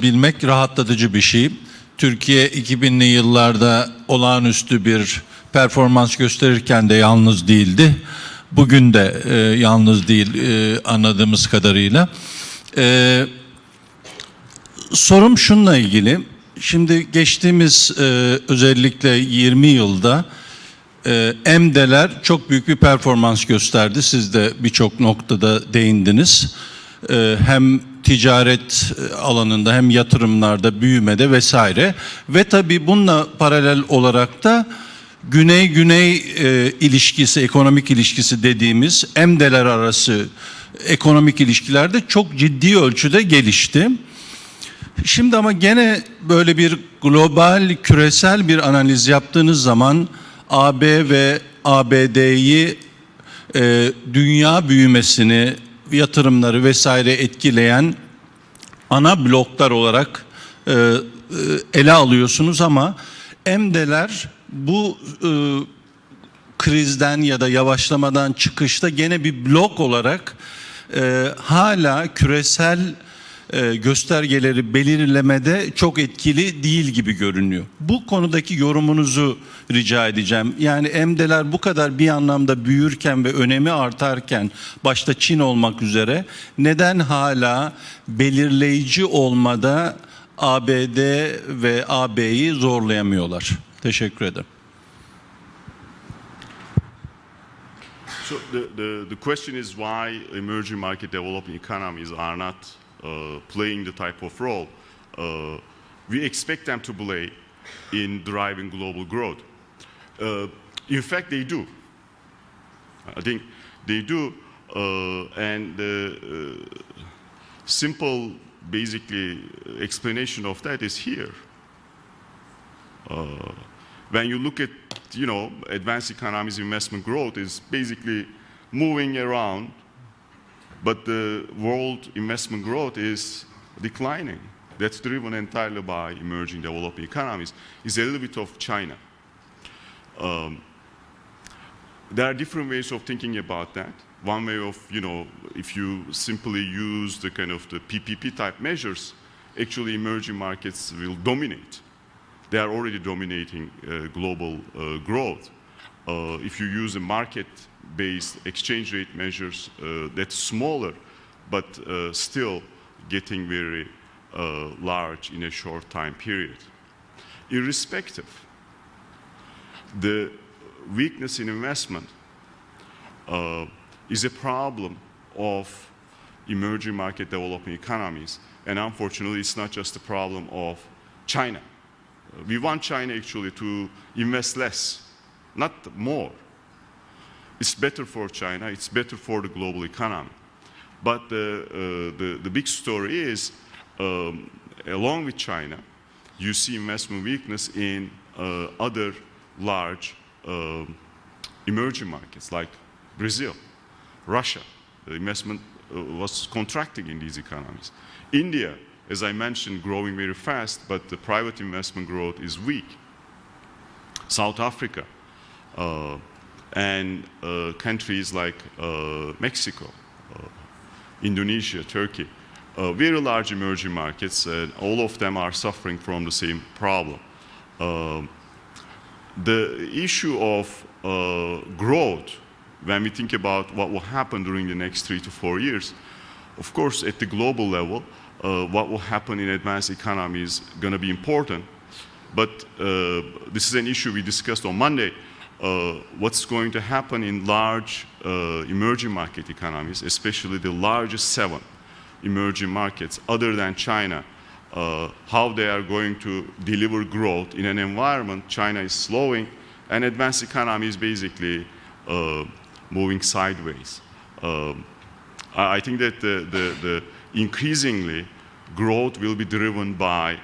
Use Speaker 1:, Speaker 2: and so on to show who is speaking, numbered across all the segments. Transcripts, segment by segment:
Speaker 1: bilmek rahatlatıcı bir şey. Türkiye 2000'li yıllarda olağanüstü bir performans gösterirken de yalnız değildi. Bugün de yalnız değil anladığımız kadarıyla. Sorum şununla ilgili. Şimdi geçtiğimiz özellikle 20 yılda EMD'ler çok büyük bir performans gösterdi. Siz de birçok noktada değindiniz. Hem ticaret alanında hem yatırımlarda, büyümede vesaire. Ve tabii bununla paralel olarak da Güney-Güney ilişkisi, ekonomik ilişkisi dediğimiz EMD'ler arası ekonomik ilişkiler de çok ciddi ölçüde gelişti. Şimdi ama gene böyle bir global, küresel bir analiz yaptığınız zaman AB ve ABD'yi dünya büyümesini, yatırımları vesaire etkileyen ana bloklar olarak ele alıyorsunuz ama EMD'ler bu krizden ya da yavaşlamadan çıkışta gene bir blok olarak hala küresel göstergeleri belirlemede çok etkili değil gibi görünüyor. Bu konudaki yorumunuzu rica edeceğim. Yani EMD'ler bu kadar bir anlamda büyürken ve önemi artarken, başta Çin olmak üzere, neden hala belirleyici olmada ABD ve AB'yi zorlayamıyorlar? Teşekkür ederim.
Speaker 2: So the question is why emerging market developing economies are not playing the type of role we expect them to play in driving global growth. In fact, they do. I think they do, and the simple, basically, explanation of that is here. When you look at, advanced economies investment growth is basically moving around, but the world investment growth is declining. That's driven entirely by emerging developing economies. It's a little bit of China. There are different ways of thinking about that. One way of, if you simply use the kind of the PPP type measures, actually emerging markets will dominate. They are already dominating global growth. If you use a market-based exchange rate measures, that's smaller, but still getting very large in a short time period. Irrespective, the weakness in investment is a problem of emerging market developing economies. And unfortunately, it's not just a problem of China. We want China actually to invest less, not more. It's better for China, it's better for the global economy. But the big story is, along with China, you see investment weakness in other large emerging markets like Brazil, Russia. The investment was contracting in these economies. India, as I mentioned, growing very fast, but the private investment growth is weak. South Africa and countries like Mexico, Indonesia, Turkey, very large emerging markets, and all of them are suffering from the same problem. The issue of growth, when we think about what will happen during the next 3 to 4 years, of course, at the global level, what will happen in advanced economies is going to be important. But this is an issue we discussed on Monday. What's going to happen in large emerging market economies, especially the largest 7 emerging markets other than China, how they are going to deliver growth in an environment China is slowing and advanced economy is basically moving sideways. I think that the increasingly growth will be driven by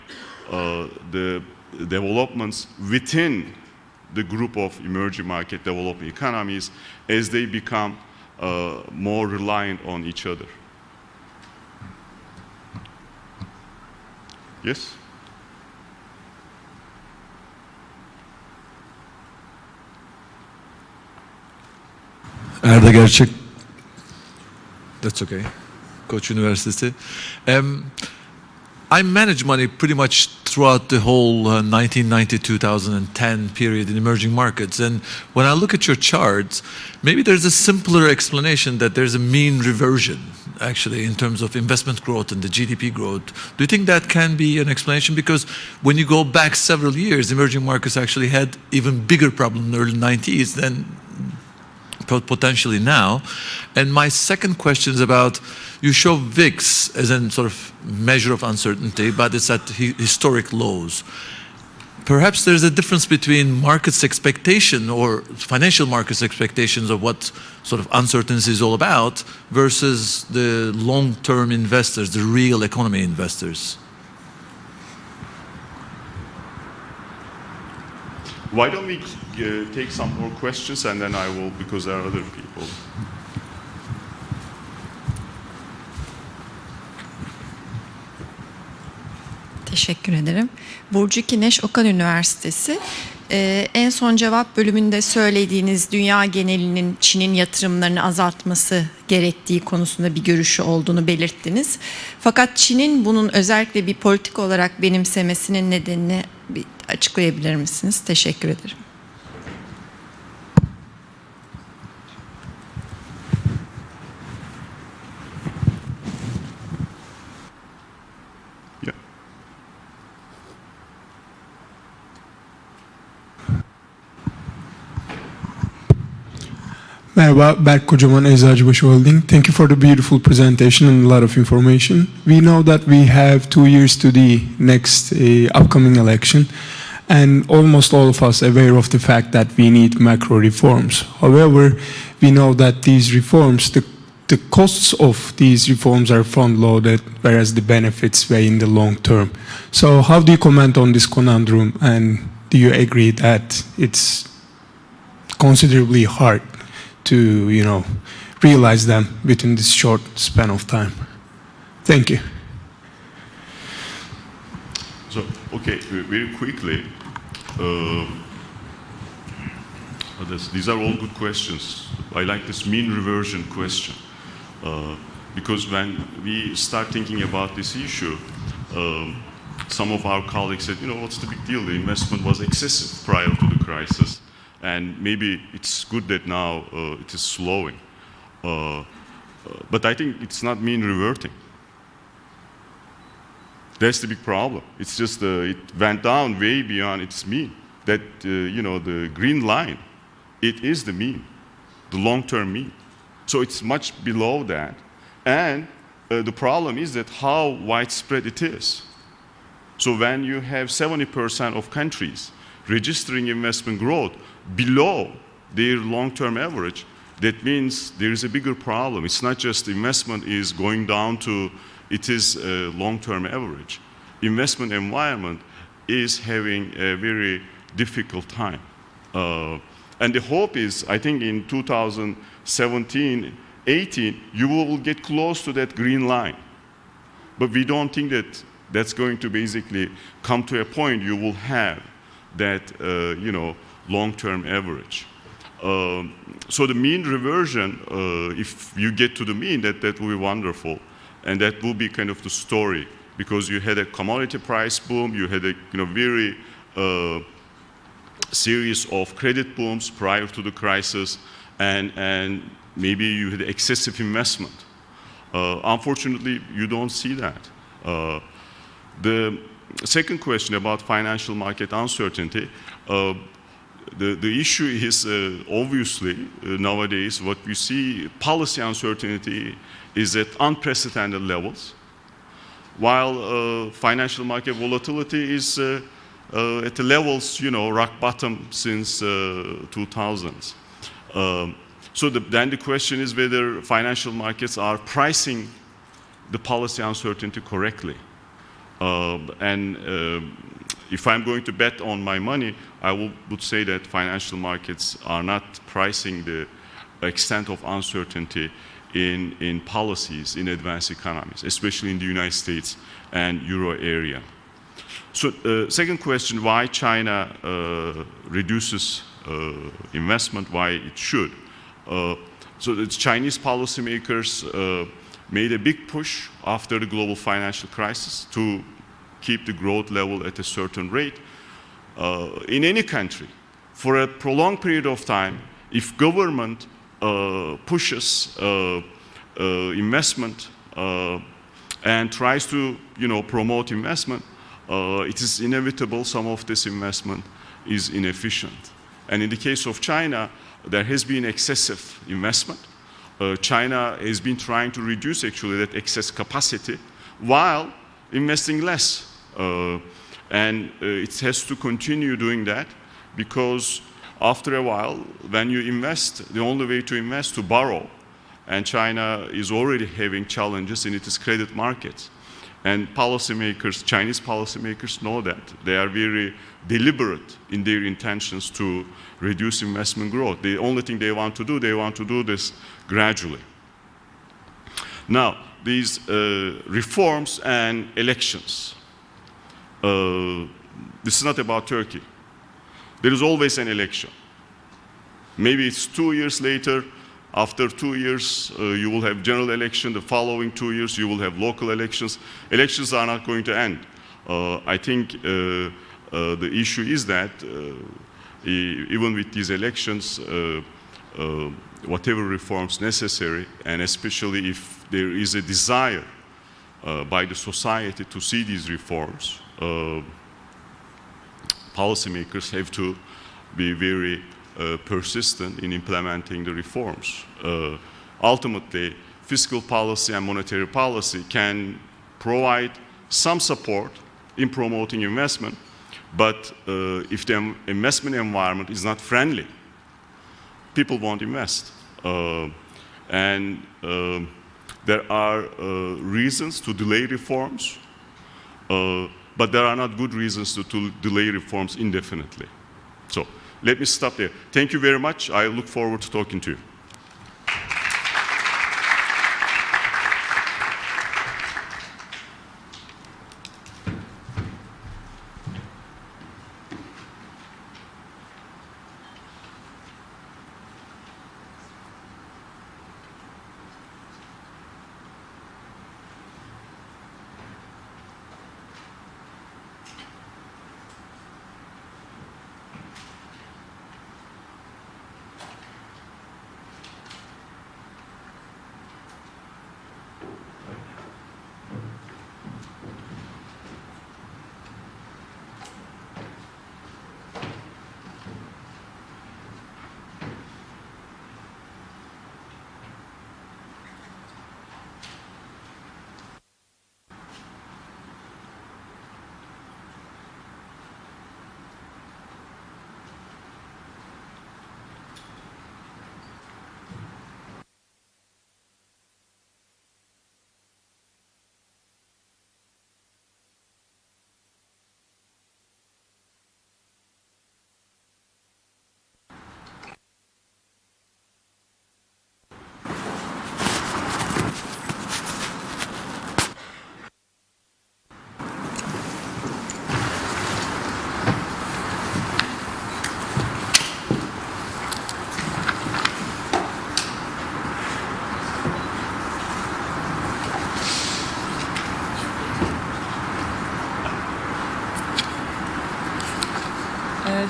Speaker 2: the developments within the group of emerging market developing economies as they become more reliant on each other. Yes?
Speaker 3: Erda Gerçek. That's okay. Koç Üniversitesi. I managed money pretty much throughout the whole 1990-2010 period in emerging markets. And when I look at your charts, maybe there's a simpler explanation that there's a mean reversion, actually, in terms of investment growth and the GDP growth. Do you think that can be an explanation? Because when you go back several years, emerging markets actually had even bigger problem in the early 90s than potentially now. And my second question is about, you show VIX as a sort of measure of uncertainty, but it's at historic lows. Perhaps there's a difference between markets' expectation or financial markets' expectations of what sort of uncertainty is all about versus the long-term investors, the real economy investors.
Speaker 2: Why don't we take some more questions and then I will, because there are other people.
Speaker 4: Teşekkür ederim. Burcu Kineş, Okan Üniversitesi. En son cevap bölümünde söylediğiniz dünya genelinin Çin'in yatırımlarını azaltması gerektiği konusunda bir görüşü olduğunu belirttiniz. Fakat Çin'in bunun özellikle bir politik olarak benimsemesinin nedenini bir açıklayabilir misiniz? Teşekkür ederim.
Speaker 5: Merhaba, Berk Kocaman, Eczacıbaşı Holding. Thank you for the beautiful presentation and a lot of information. We know that we have 2 years to the next upcoming election, and almost all of us are aware of the fact that we need macro reforms. However, we know that these reforms, the costs of these reforms are front-loaded, whereas the benefits weigh in the long term. So how do you comment on this conundrum, and do you agree that it's considerably hard to, realize them within this short span of time? Thank you.
Speaker 2: So, okay, very quickly, these are all good questions. I like this mean reversion question, because when we start thinking about this issue, some of our colleagues said, what's the big deal? The investment was excessive prior to the crisis. And maybe it's good that now it is slowing. But I think it's not mean reverting. That's the big problem. It's just it went down way beyond its mean. That, the green line, it is the mean, the long-term mean. So it's much below that. And the problem is that how widespread it is. So when you have 70% of countries registering investment growth below their long-term average, that means there is a bigger problem. It's not just investment is going down to it is a long-term average. Investment environment is having a very difficult time. And the hope is, I think in 2017, 18, you will get close to that green line. But we don't think that that's going to basically come to a point you will have that, long-term average. So the mean reversion, if you get to the mean, that will be wonderful. And that will be kind of the story, because you had a commodity price boom, you had a very series of credit booms prior to the crisis, and maybe you had excessive investment. Unfortunately, you don't see that. The second question about financial market uncertainty, the issue is obviously nowadays what we see, policy uncertainty is at unprecedented levels, while financial market volatility is at the levels, rock bottom since 2000s. So then the question is whether financial markets are pricing the policy uncertainty correctly. If I'm going to bet on my money, I would say that financial markets are not pricing the extent of uncertainty in policies in advanced economies, especially in the United States and Euro area. So second question, why China reduces investment, why it should. So the Chinese policymakers made a big push after the global financial crisis to keep the growth level at a certain rate. In any country, for a prolonged period of time, if government pushes investment and tries to, promote investment, it is inevitable some of this investment is inefficient. And in the case of China, there has been excessive investment. China has been trying to reduce actually that excess capacity while investing less. And it has to continue doing that because after a while, when you invest, the only way to invest is to borrow. And China is already having challenges in its credit market. And policymakers, Chinese policymakers know that. They are very deliberate in their intentions to reduce investment growth. The only thing they want to do this gradually. Now, these reforms and elections. This is not about Turkey. There is always an election. Maybe it's 2 years later. After 2 years, you will have general election. The following 2 years, you will have local elections. Elections are not going to end. I think the issue is that even with these elections, whatever reforms necessary, and especially if there is a desire by the society to see these reforms, policymakers have to be very persistent in implementing the reforms. Ultimately, fiscal policy and monetary policy can provide some support in promoting investment, but if the investment environment is not friendly, people won't invest. And there are reasons to delay reforms, but there are not good reasons to delay reforms indefinitely. So let me stop there. Thank you very much. I look forward to talking to you.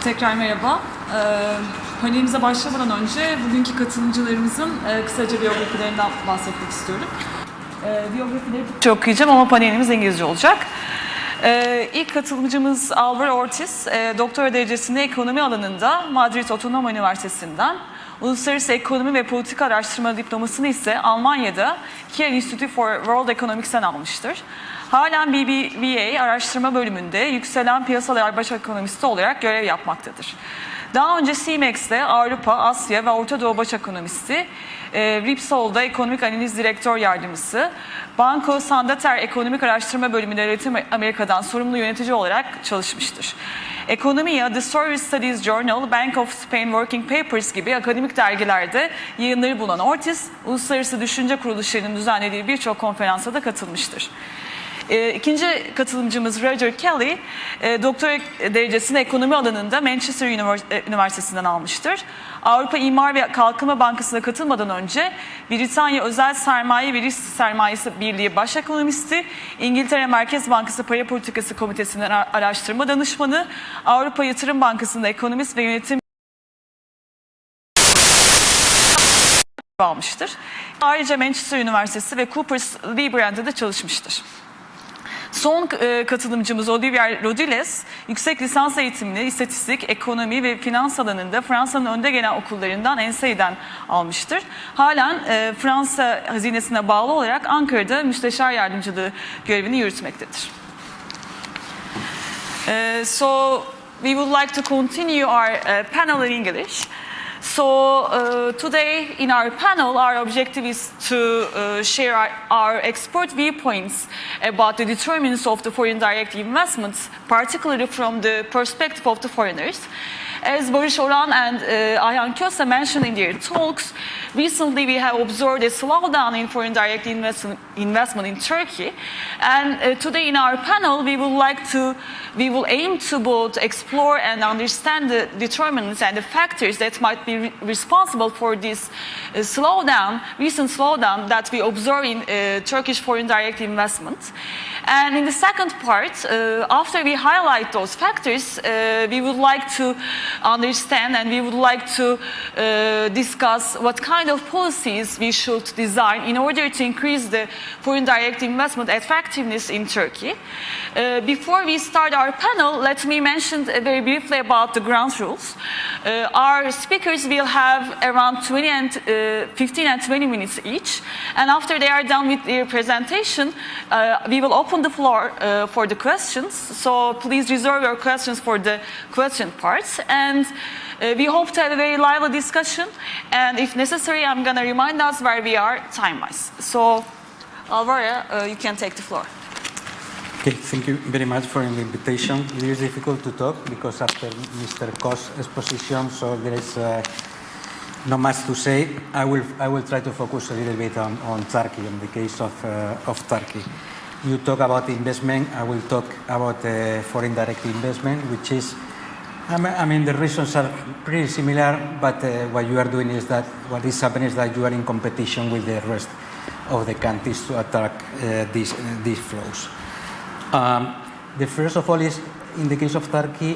Speaker 6: Tekrar merhaba. Panelimize başlamadan önce bugünkü katılımcılarımızın kısaca biyografilerinden bahsetmek istiyorum. Biyografileri Türkçe okuyacağım ama panelimiz İngilizce olacak. İlk katılımcımız Álvaro Ortiz, doktora derecesinde ekonomi alanında Madrid Otonom Üniversitesi'nden, uluslararası ekonomi ve politika araştırma diplomasını ise Almanya'da Kiel Institute for World Economics'ten almıştır. Halen BBVA araştırma bölümünde yükselen piyasalar baş ekonomisti olarak görev yapmaktadır. Daha önce CMEX'te Avrupa, Asya ve Orta Doğu baş ekonomisti, Repsol'da ekonomik analiz direktör yardımcısı, Banco Santander Ekonomik Araştırma Bölümünde Latin Amerika'dan sorumlu yönetici olarak çalışmıştır. Ekonomiya, The Service Studies Journal, Bank of Spain Working Papers gibi akademik dergilerde yayınları bulunan Ortiz, uluslararası düşünce kuruluşlarının düzenlediği birçok konferansa da katılmıştır. İkinci katılımcımız Roger Kelly, doktora derecesini ekonomi alanında Manchester Üniversitesi'nden almıştır. Avrupa İmar ve Kalkınma Bankası'na katılmadan önce Britanya Özel Sermaye ve Risk Sermayesi Birliği Baş Ekonomisti, İngiltere Merkez Bankası Para Politikası Komitesi'nden araştırma danışmanı, Avrupa Yatırım Bankası'nda ekonomist ve yönetim almıştır. Ayrıca Manchester Üniversitesi ve Cooper's Librand'da da çalışmıştır. Son katılımcımız Olivier Rodiles, yüksek lisans eğitimini istatistik, ekonomi ve finans alanında Fransa'nın önde gelen okullarından ENSEI'den almıştır. Halen Fransa hazinesine bağlı olarak Ankara'da müsteşar yardımcılığı görevini yürütmektedir. So we would like to continue our panel in English. So today in our panel, our objective is to share our expert viewpoints about the determinants of the foreign direct investments, particularly from the perspective of the foreigners. As Barış Oran and Ayhan Köse mentioned in their talks, recently we have observed a slowdown in foreign direct investment in Turkey. And today in our panel, we will aim to both explore and understand the determinants and the factors that might be responsible for this recent slowdown that we observe in Turkish foreign direct investment. And in the second part, after we highlight those factors, we would like to understand and we would like to discuss what kind of policies we should design in order to increase the foreign direct investment effectiveness in Turkey. Before we start our panel, let me mention very briefly about the ground rules. Our speakers will have around 15 and 20 minutes each, and after they are done with their presentation, we will open the floor for the questions. So please reserve your questions for the question parts, and we hope to have a very lively discussion, and if necessary, I'm going to remind us where we are time-wise. So, Alvaro, you can take the floor.
Speaker 7: Okay, thank you very much for the invitation. It is difficult to talk because after Mr. Koch's exposition, so there is not much to say. I will try to focus a little bit on Turkey, on the case of Turkey. You talk about investment, I will talk about foreign direct investment, which is, I mean, the reasons are pretty similar, but what you are doing is that, what is happening is that you are in competition with the rest of the countries to attack these flows. The first of all is, in the case of Turkey,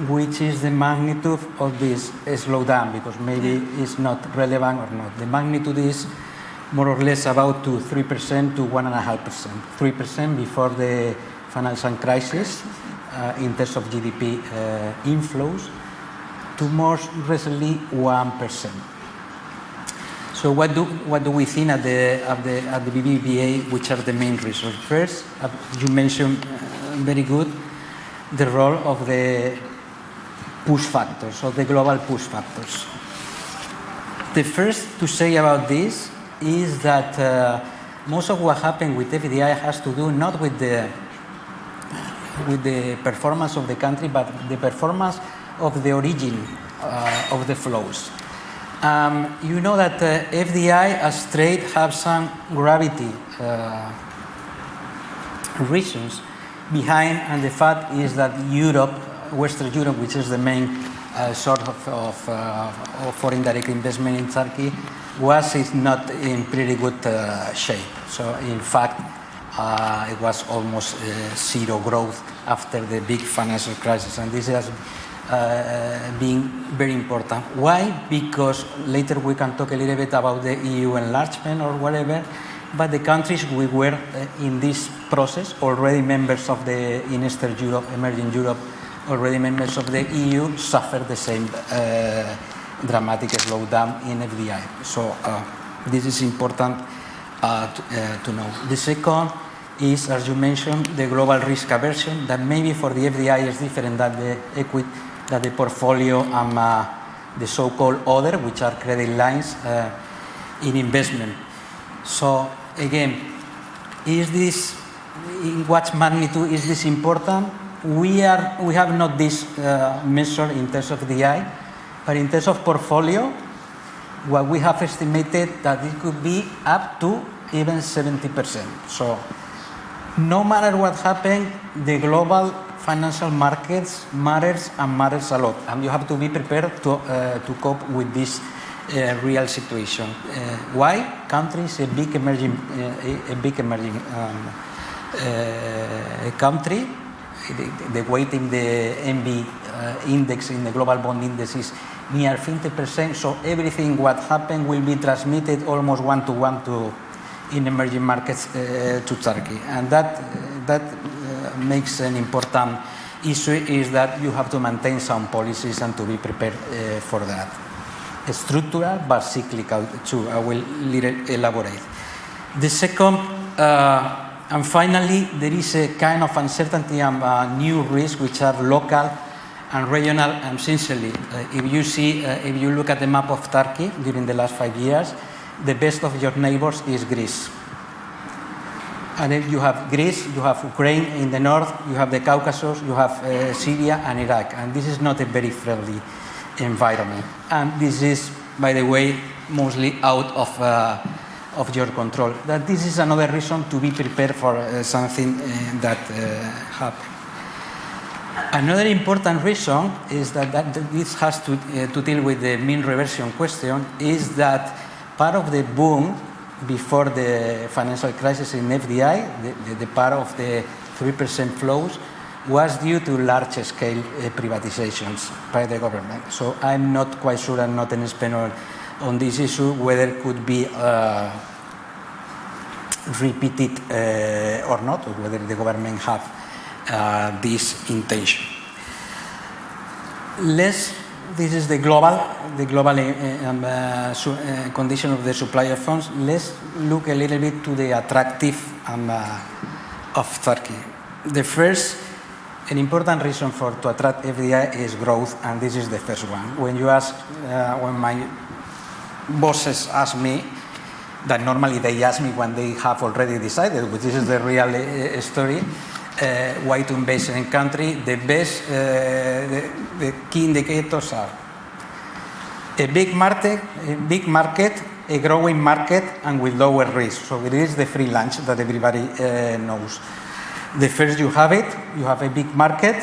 Speaker 7: which is the magnitude of this slowdown, because maybe it's not relevant or not. The magnitude is more or less about 3% to 1.5%. 3% before the financial crisis in terms of GDP inflows, to more recently 1%. So what do we think at the BBVA, which are the main reasons? First, you mentioned very good the role of the push factors, or the global push factors. The first to say about this is that most of what happened with FDI has to do not with the performance of the country, but the performance of the origin of the flows. You know that FDI as trade have some gravity reasons behind, and the fact is that Europe, Western Europe, which is the main source of foreign direct investment in Turkey, is not in pretty good shape. So in fact, it was almost zero growth after the big financial crisis, and this has being very important. Why? Because later we can talk a little bit about the EU enlargement or whatever, but the countries we were in this process, already members of in Eastern Europe, emerging Europe, already members of the EU, suffered the same dramatic slowdown in FDI. So this is important to know. The second is, as you mentioned, the global risk aversion, that maybe for the FDI is different than the equity, that the portfolio and the so-called other, which are credit lines in investment. So again, is this, in what magnitude is this important? We have not this measure in terms of FDI, but in terms of portfolio, what we have estimated that it could be up to even 70%. So no matter what happens, the global financial markets matters and matters a lot, and you have to be prepared to cope with this real situation. Why? Countries, a big emerging country. The weighting, the MB index in the global bond index is near 50%. So everything what happened will be transmitted almost one-to-one in emerging markets to Turkey, and that makes an important issue is that you have to maintain some policies and to be prepared for that. Structural but cyclical too. I will elaborate. The second, and finally, there is a kind of uncertainty and new risks which are local and regional. And sincerely, if you look at the map of Turkey during the last 5 years, the best of your neighbors is Greece. And if you have Greece, you have Ukraine in the north, you have the Caucasus, you have Syria and Iraq. And this is not a very friendly environment. And this is, by the way, mostly out of your control. That this is another reason to be prepared for something that happens. Another important reason is that this has to deal with the mean reversion question, is that part of the boom before the financial crisis in FDI, the part of the 3% flows, was due to large-scale privatizations by the government. So I'm not quite sure, I'm not an expert on this issue, whether it could be repeated or not, or whether the government have this intention. This is the global condition of the supply of funds. Let's look a little bit to the attractive of Turkey. The first, an important reason to attract FDI is growth, and this is the first one. When my bosses ask me, that normally they ask me when they have already decided, which is the real story, why to invest in a country, the best, the key indicators are a big market, a growing market, and with lower risk. So it is the free lunch that everybody knows. The first you have a big market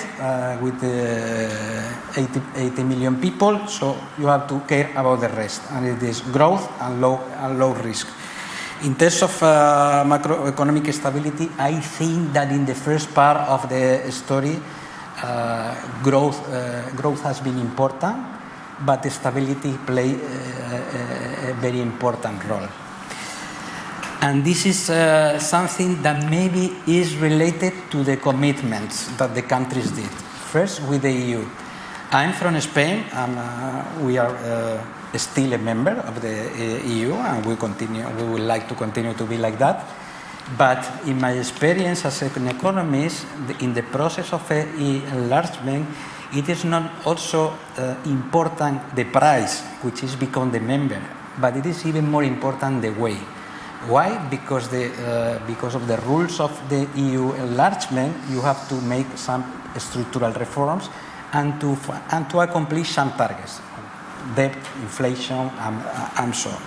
Speaker 7: with 80 million people, so you have to care about the rest, and it is growth and low risk. In terms of macroeconomic stability, I think that in the first part of the story, growth has been important, but stability plays a very important role. And this is something that maybe is related to the commitments that the countries did. First, with the EU. I'm from Spain, and we are still a member of the EU, and we would like to continue to be like that. But in my experience as an economist, in the process of enlargement, it is not also important the price, which is become the member, but it is even more important the way. Why? Because of the rules of the EU enlargement, you have to make some structural reforms and to accomplish some targets, debt, inflation, and so on.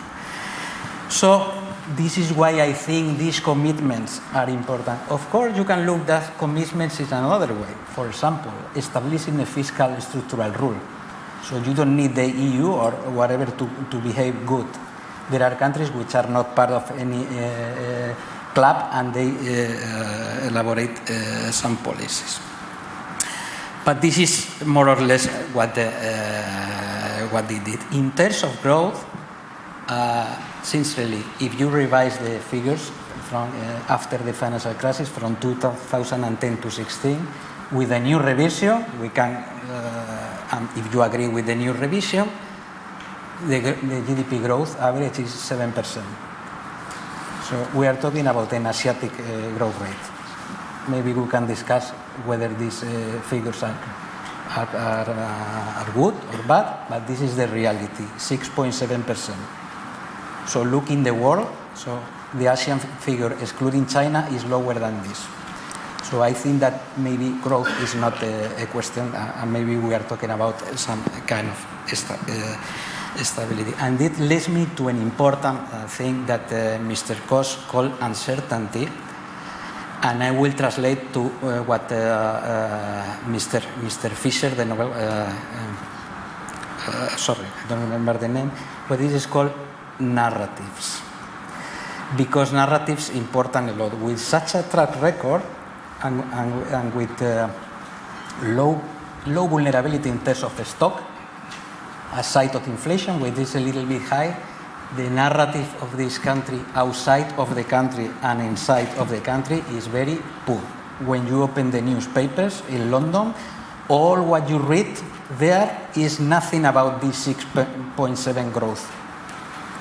Speaker 7: So this is why I think these commitments are important. Of course, you can look at commitments in another way. For example, establishing a fiscal structural rule. So you don't need the EU or whatever to behave good. There are countries which are not part of any club, and they elaborate some policies. But this is more or less what they did. In terms of growth, sincerely, if you revise the figures from after the financial crisis from 2010 to 16, with a new revision, we can, if you agree with the new revision, the GDP growth average is 7%. So we are talking about an Asiatic growth rate. Maybe we can discuss whether these figures are good or bad, but this is the reality, 6.7%. So look in the world, so the ASEAN figure, excluding China, is lower than this. So I think that maybe growth is not a question, and maybe we are talking about some kind of stability. And it leads me to an important thing that Mr. Koch called uncertainty. And I will translate to what Mr. Fisher, the Nobel, sorry, I don't remember the name, but this is called narratives. Because narratives important a lot. With such a track record and with low vulnerability in terms of the stock, aside of inflation, which is a little bit high, the narrative of this country outside of the country and inside of the country is very poor. When you open the newspapers in London, all what you read there is nothing about this 6.7 growth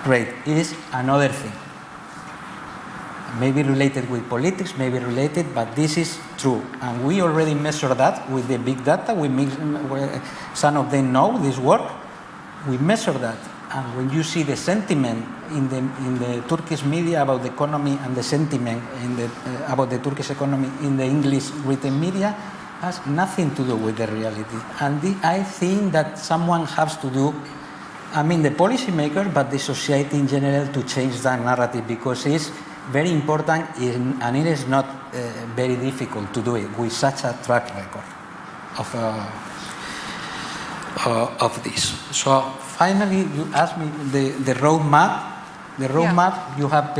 Speaker 7: rate. It is another thing. Maybe related with politics, maybe related, but this is true. And we already measure that with the big data. Some of them know this work. We measure that. And when you see the sentiment in the Turkish media about the economy and the sentiment about the Turkish economy in the English written media has nothing to do with the reality. And I think that someone has to do, I mean the policymakers, but the society in general, to change that narrative, because it's very important and it is not very difficult to do it with such a track record of this. So finally, you asked me the roadmap. The roadmap you have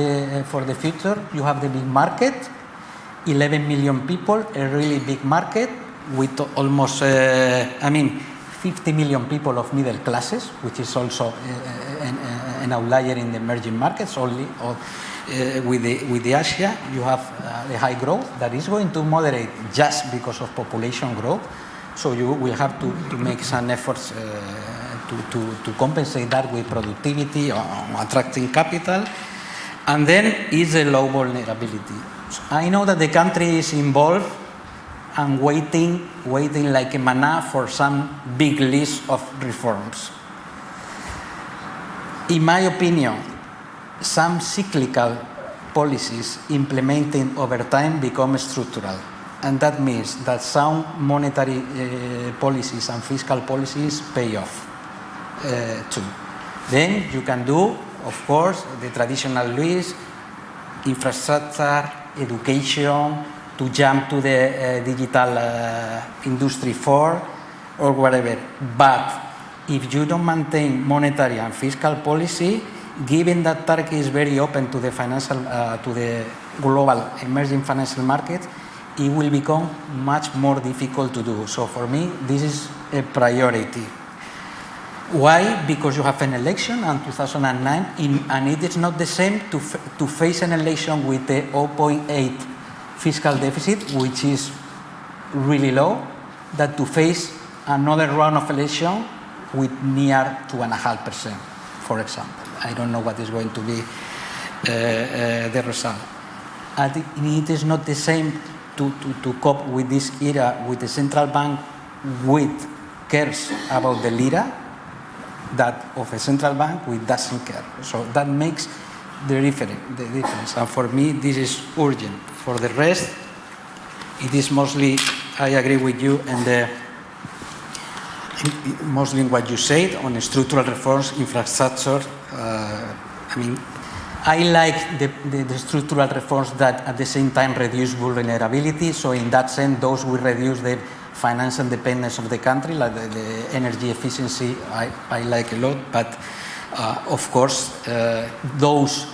Speaker 7: for the future. You have the big market, 11 million people, a really big market with almost, 50 million people of middle classes, which is also an outlier in the emerging markets. Only with the Asia, you have the high growth that is going to moderate just because of population growth. So you will have to make some efforts to compensate that with productivity or attracting capital. And then is a low vulnerability. So I know that the country is involved and waiting like a manna for some big list of reforms. In my opinion, some cyclical policies implemented over time become structural. And that means that sound monetary policies and fiscal policies pay off too. Then you can do, of course, the traditional ways, infrastructure, education, to jump to the digital industry 4 or whatever. But if you don't maintain monetary and fiscal policy, given that Turkey is very open to the financial, to the global emerging financial market, it will become much more difficult to do. So for me, this is a priority. Why? Because you have an election in 2009, and it is not the same to face an election with the 0.8 fiscal deficit, which is really low, than to face another round of election with near 2.5%, for example. I don't know what is going to be the result. And it is not the same to cope with this era with the central bank with cares about the lira, that of a central bank which doesn't care. So that makes the difference. And for me, this is urgent. For the rest, it is mostly, I agree with you, and mostly in what you said on structural reforms, infrastructure. I like the structural reforms that at the same time reduce vulnerability. So in that sense, those will reduce the financial independence of the country, like the energy efficiency, I like a lot. But of course, those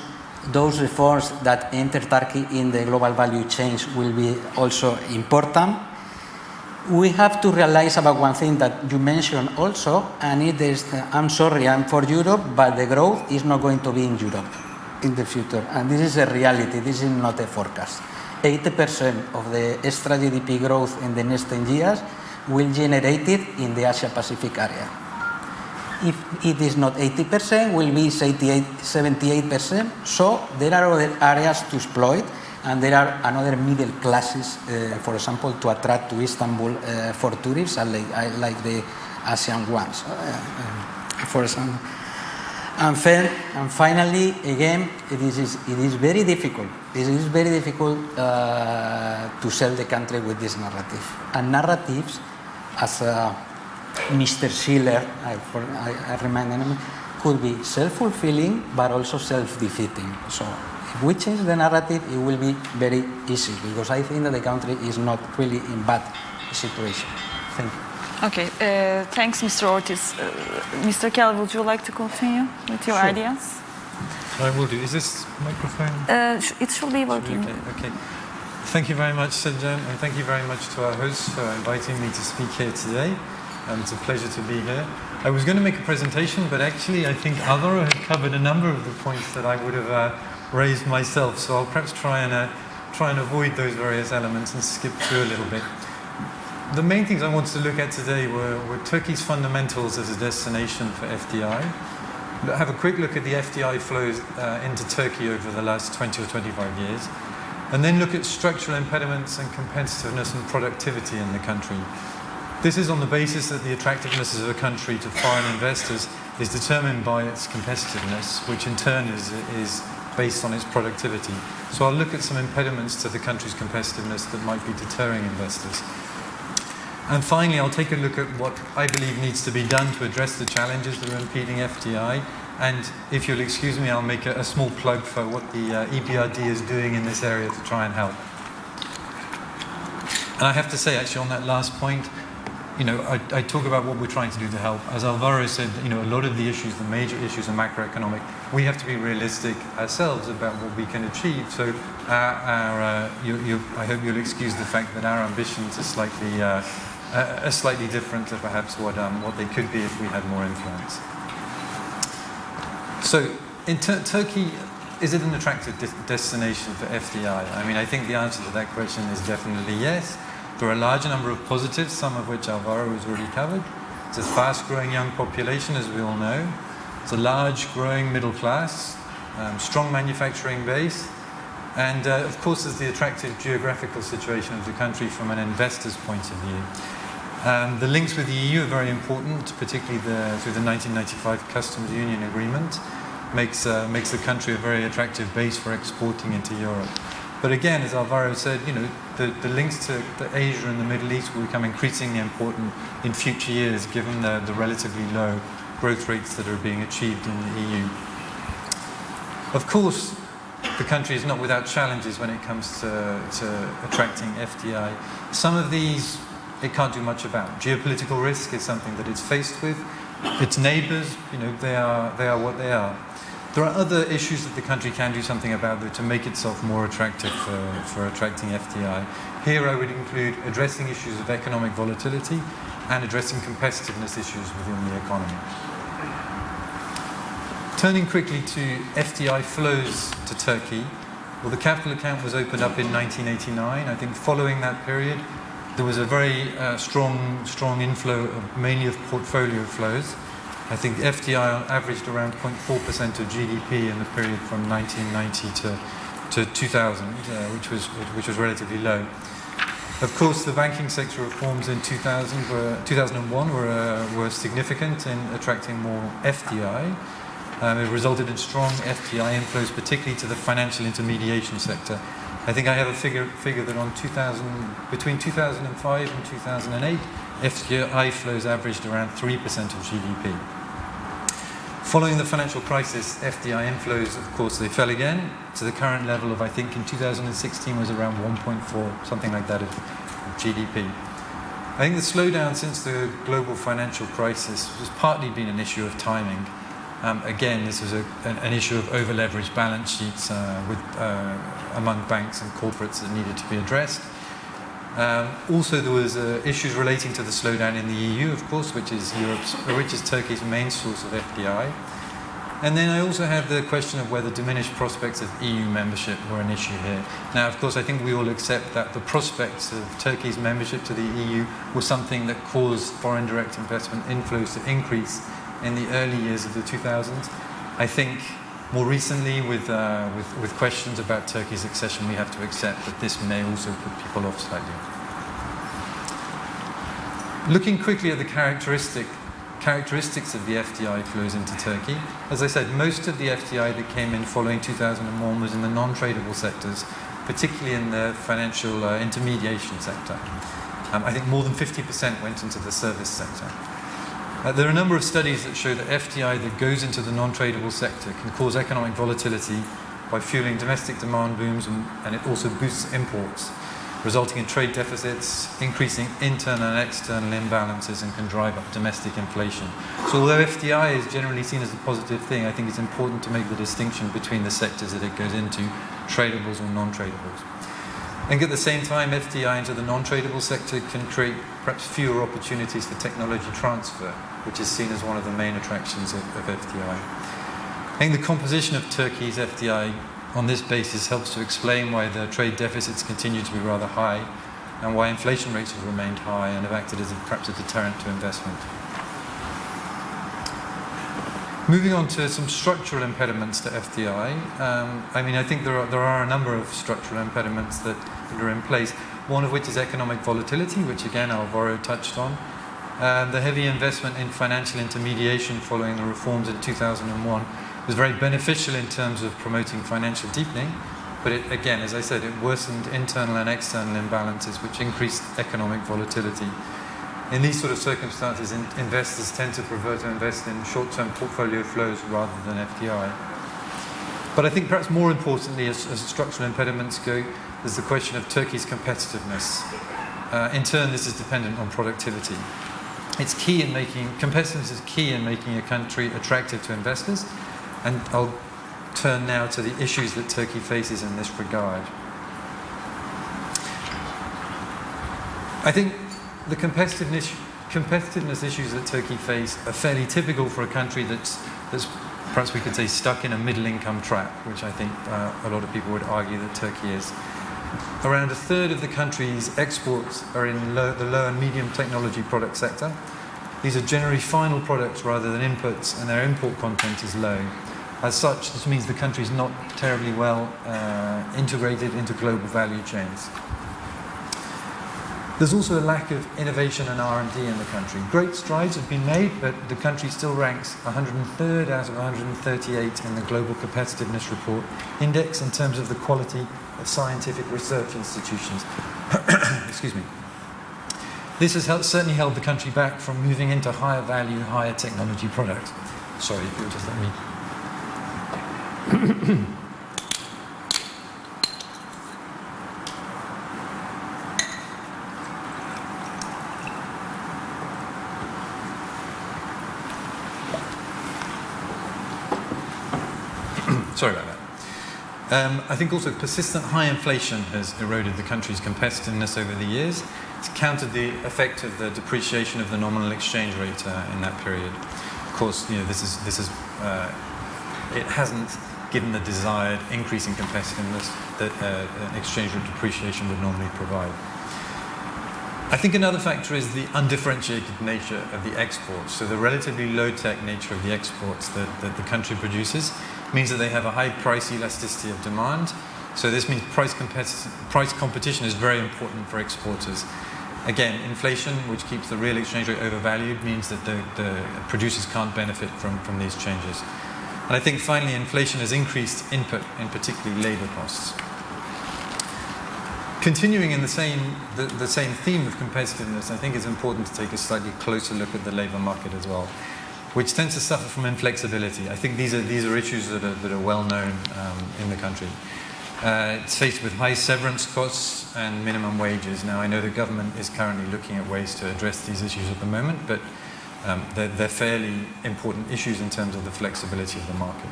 Speaker 7: reforms that enter Turkey in the global value chain will be also important. We have to realize about one thing that you mentioned also, and it is, I'm sorry, I'm for Europe, but the growth is not going to be in Europe in the future. And this is a reality, this is not a forecast. 80% of the extra GDP growth in the next 10 years will generate it in the Asia-Pacific area. If it is not 80%, will be 78%. So there are other areas to exploit, and there are another middle classes, for example, to attract to Istanbul for tourists, like the Asian ones, for example. And finally, again, it is very difficult. It is very difficult to sell the country with this narrative. And narratives, as Mr. Schiller, I remind him, could be self-fulfilling, but also self-defeating. So if we change the narrative, it will be very easy because I think that the country is not really in bad situation. Thank you.
Speaker 6: Okay, thanks, Mr. Ortiz. Mr. Kelly, would you like to continue with your ideas?
Speaker 8: I will do. Is this microphone?
Speaker 6: It should be working.
Speaker 8: Okay. Thank you very much, Serjan, and thank you very much to our hosts for inviting me to speak here today. It's a pleasure to be here. I was going to make a presentation, but actually I think Alvaro had covered a number of the points that I would have raised myself, so I'll perhaps try and avoid those various elements and skip through a little bit. The main things I wanted to look at today were Turkey's fundamentals as a destination for FDI. Have a quick look at the FDI flows into Turkey over the last 20 or 25 years, and then look at structural impediments and competitiveness and productivity in the country. This is on the basis that the attractiveness of a country to foreign investors is determined by its competitiveness, which in turn is based on its productivity. So I'll look at some impediments to the country's competitiveness that might be deterring investors. And finally, I'll take a look at what I believe needs to be done to address the challenges that are impeding FDI. And if you'll excuse me, I'll make a small plug for what the EBRD is doing in this area to try and help. And I have to say, actually, on that last point, I talk about what we're trying to do to help. As Alvaro said, a lot of the issues, the major issues are macroeconomic. We have to be realistic ourselves about what we can achieve. So I hope you'll excuse the fact that our ambitions are slightly different to perhaps what they could be if we had more influence. So in Turkey, is it an attractive destination for FDI? I mean, I think the answer to that question is definitely yes. There are a large number of positives, some of which Alvaro has already covered. It's a fast-growing young population, as we all know. It's a large, growing middle class, strong manufacturing base, and of course there's the attractive geographical situation of the country from an investor's point of view. The links with the EU are very important, particularly through the 1995 Customs Union Agreement. Makes the country a very attractive base for exporting into Europe. But again, as Alvaro said, the links to Asia and the Middle East will become increasingly important in future years, given the relatively low growth rates that are being achieved in the EU. Of course, the country is not without challenges when it comes to attracting FDI. Some of these it can't do much about. Geopolitical risk is something that it's faced with. Its neighbours, they are what they are. There are other issues that the country can do something about though, to make itself more attractive for attracting FDI. Here I would include addressing issues of economic volatility and addressing competitiveness issues within the economy. Turning quickly to FDI flows to Turkey, well, the capital account was opened up in 1989. I think following that period, there was a very strong inflow mainly of portfolio flows. I think FDI averaged around 0.4% of GDP in the period from 1990 to 2000, which was relatively low. Of course, the banking sector reforms in 2001 were significant in attracting more FDI. It resulted in strong FDI inflows, particularly to the financial intermediation sector. I think I have a figure that between 2005 and 2008, FDI flows averaged around 3% of GDP. Following the financial crisis, FDI inflows, of course, they fell again to the current level of, I think, in 2016 was around 1.4, something like that, of GDP. I think the slowdown since the global financial crisis has partly been an issue of timing. Again, this was an issue of over-leveraged balance sheets among banks and corporates that needed to be addressed. Also, there was issues relating to the slowdown in the EU, of course, which is Turkey's main source of FDI. And then I also have the question of whether diminished prospects of EU membership were an issue here. Now, of course, I think we all accept that the prospects of Turkey's membership to the EU was something that caused foreign direct investment inflows to increase in the early years of the 2000s. I think more recently, with questions about Turkey's accession, we have to accept that this may also put people off slightly. Looking quickly at the characteristics of the FDI flows into Turkey, as I said, most of the FDI that came in following 2001 was in the non-tradable sectors, particularly in the financial intermediation sector. I think more than 50% went into the service sector. There are a number of studies that show that FDI that goes into the non-tradable sector can cause economic volatility by fueling domestic demand booms, and it also boosts imports, resulting in trade deficits, increasing internal and external imbalances, and can drive up domestic inflation. So although FDI is generally seen as a positive thing, I think it's important to make the distinction between the sectors that it goes into, tradables or non-tradables. I think at the same time, FDI into the non-tradable sector can create perhaps fewer opportunities for technology transfer, which is seen as one of the main attractions of FDI. I think the composition of Turkey's FDI on this basis helps to explain why the trade deficits continue to be rather high and why inflation rates have remained high and have acted as perhaps a deterrent to investment. Moving on to some structural impediments to FDI. I think there are a number of structural impediments that are in place, one of which is economic volatility, which again Alvaro touched on. The heavy investment in financial intermediation following the reforms in 2001 was very beneficial in terms of promoting financial deepening, but it, again, as I said, it worsened internal and external imbalances, which increased economic volatility. In these sort of circumstances, investors tend to prefer to invest in short-term portfolio flows rather than FDI. But I think perhaps more importantly, as structural impediments go, there's the question of Turkey's competitiveness. In turn, this is dependent on productivity. Competitiveness is key in making a country attractive to investors, and I'll turn now to the issues that Turkey faces in this regard. I think the competitiveness issues that Turkey face are fairly typical for a country that's perhaps we could say stuck in a middle-income trap, which I think a lot of people would argue that Turkey is. Around a third of the country's exports are in the low and medium technology product sector. These are generally final products rather than inputs, and their import content is low. As such, this means the country is not terribly well integrated into global value chains. There's also a lack of innovation and R&D in the country. Great strides have been made, but the country still ranks 103rd out of 138 in the Global Competitiveness Report Index in terms of the quality of scientific research institutions. Excuse me. This has certainly held the country back from moving into higher value, higher technology products. Sorry, if you'll just let me... Sorry about that. I think also persistent high inflation has eroded the country's competitiveness over the years. It's countered the effect of the depreciation of the nominal exchange rate in that period. Of course, it hasn't given the desired increase in competitiveness that an exchange rate depreciation would normally provide. I think another factor is the undifferentiated nature of the exports. So the relatively low-tech nature of the exports that the country produces means that they have a high price elasticity of demand. So this means price competition is very important for exporters. Again, inflation, which keeps the real exchange rate overvalued, means that the producers can't benefit from these changes. And I think finally, inflation has increased input, in particularly labour costs. Continuing in the same theme of competitiveness, I think it's important to take a slightly closer look at the labour market as well, which tends to suffer from inflexibility. I think these are issues that are well known in the country. It's faced with high severance costs and minimum wages. Now, I know the government is currently looking at ways to address these issues at the moment, but they're fairly important issues in terms of the flexibility of the market.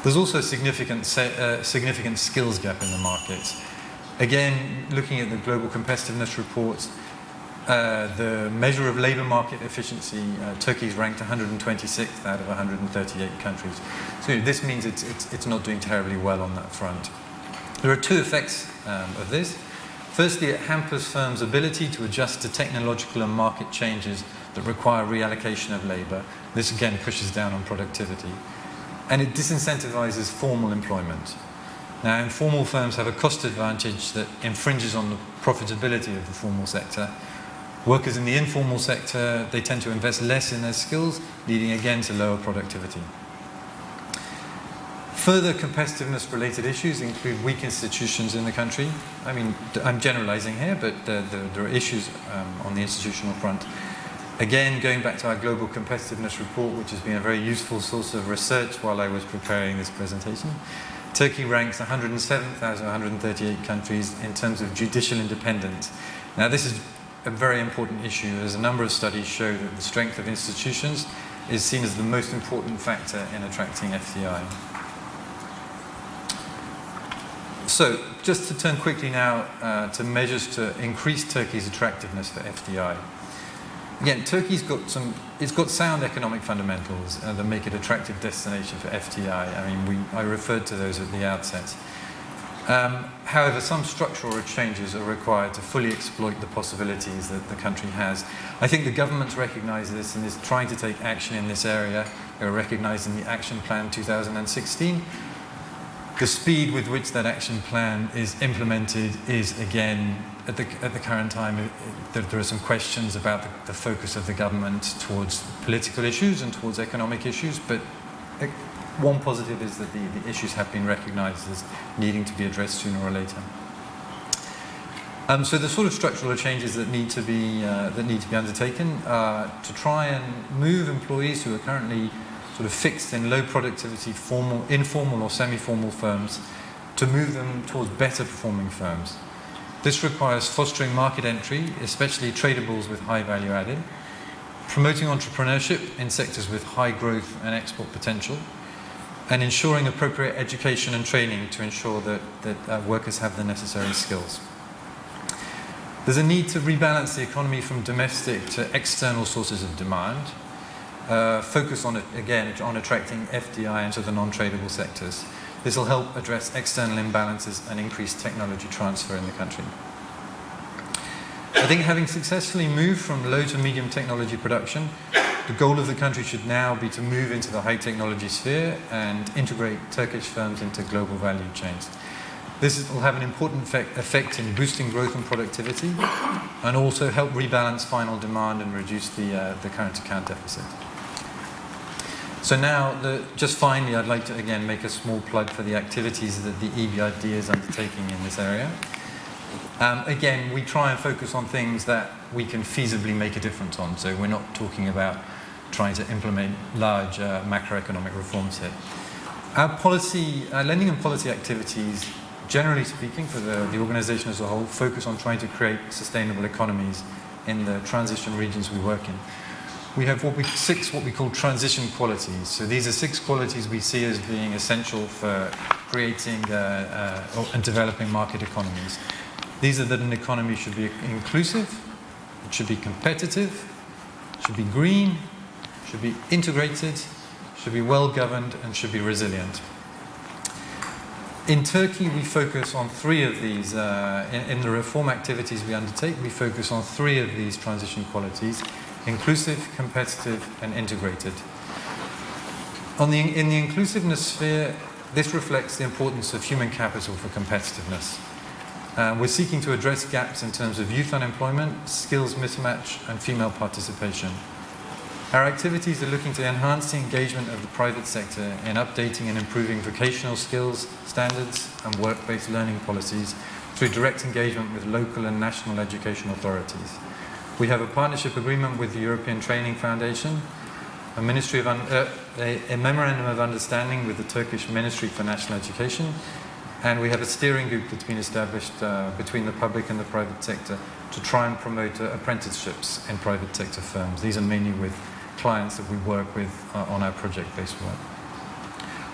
Speaker 8: There's also a significant skills gap in the market. Again, looking at the Global Competitiveness Report, the measure of labour market efficiency, Turkey's ranked 126th out of 138 countries. So this means it's not doing terribly well on that front. There are two effects of this. Firstly, it hampers firms' ability to adjust to technological and market changes that require reallocation of labour. This again pushes down on productivity. And it disincentivizes formal employment. Now, informal firms have a cost advantage that infringes on the profitability of the formal sector. Workers in the informal sector, they tend to invest less in their skills, leading again to lower productivity. Further competitiveness-related issues include weak institutions in the country. I mean, I'm generalizing here, but there are issues on the institutional front. Again, going back to our Global Competitiveness Report, which has been a very useful source of research while I was preparing this presentation, Turkey ranks 107th out of 138 countries in terms of judicial independence. Now, this is a very important issue, as a number of studies show that the strength of institutions is seen as the most important factor in attracting FDI. So, just to turn quickly now to measures to increase Turkey's attractiveness for FDI. Again, Turkey's got sound economic fundamentals that make it an attractive destination for FDI. I mean, I referred to those at the outset. However, some structural changes are required to fully exploit the possibilities that the country has. I think the government's recognised this and is trying to take action in this area. They're recognised in the Action Plan 2016. The speed with which that action plan is implemented is, again, at the current time, there are some questions about the focus of the government towards political issues and towards economic issues, but one positive is that the issues have been recognised as needing to be addressed sooner or later. So the sort of structural changes that need to be undertaken to try and move employees who are currently sort of fixed in low productivity, informal or semi-formal firms, to move them towards better performing firms. This requires fostering market entry, especially tradables with high value added, promoting entrepreneurship in sectors with high growth and export potential, and ensuring appropriate education and training to ensure that workers have the necessary skills. There's a need to rebalance the economy from domestic to external sources of demand, focus on attracting FDI into the non-tradable sectors. This will help address external imbalances and increase technology transfer in the country. I think having successfully moved from low to medium technology production, the goal of the country should now be to move into the high technology sphere and integrate Turkish firms into global value chains. This will have an important effect in boosting growth and productivity, and also help rebalance final demand and reduce the current account deficit. So now, just finally, I'd like to again make a small plug for the activities that the EBRD is undertaking in this area. Again, we try and focus on things that we can feasibly make a difference on. So we're not talking about trying to implement large macroeconomic reforms here. Our lending and policy activities, generally speaking, for the organisation as a whole, focus on trying to create sustainable economies in the transition regions we work in. We have what we call transition qualities. So these are 6 qualities we see as being essential for creating and developing market economies. These are that an economy should be inclusive, it should be competitive, should be green, should be integrated, should be well governed, and should be resilient. In Turkey, we focus on 3 of these. In the reform activities we undertake, we focus on 3 of these transition qualities: inclusive, competitive, and integrated. In the inclusiveness sphere, this reflects the importance of human capital for competitiveness. We're seeking to address gaps in terms of youth unemployment, skills mismatch, and female participation. Our activities are looking to enhance the engagement of the private sector in updating and improving vocational skills, standards, and work-based learning policies through direct engagement with local and national education authorities. We have a partnership agreement with the European Training Foundation, a memorandum of understanding with the Turkish Ministry for National Education, and we have a steering group that's been established between the public and the private sector to try and promote apprenticeships in private sector firms. These are mainly with clients that we work with on our project-based work.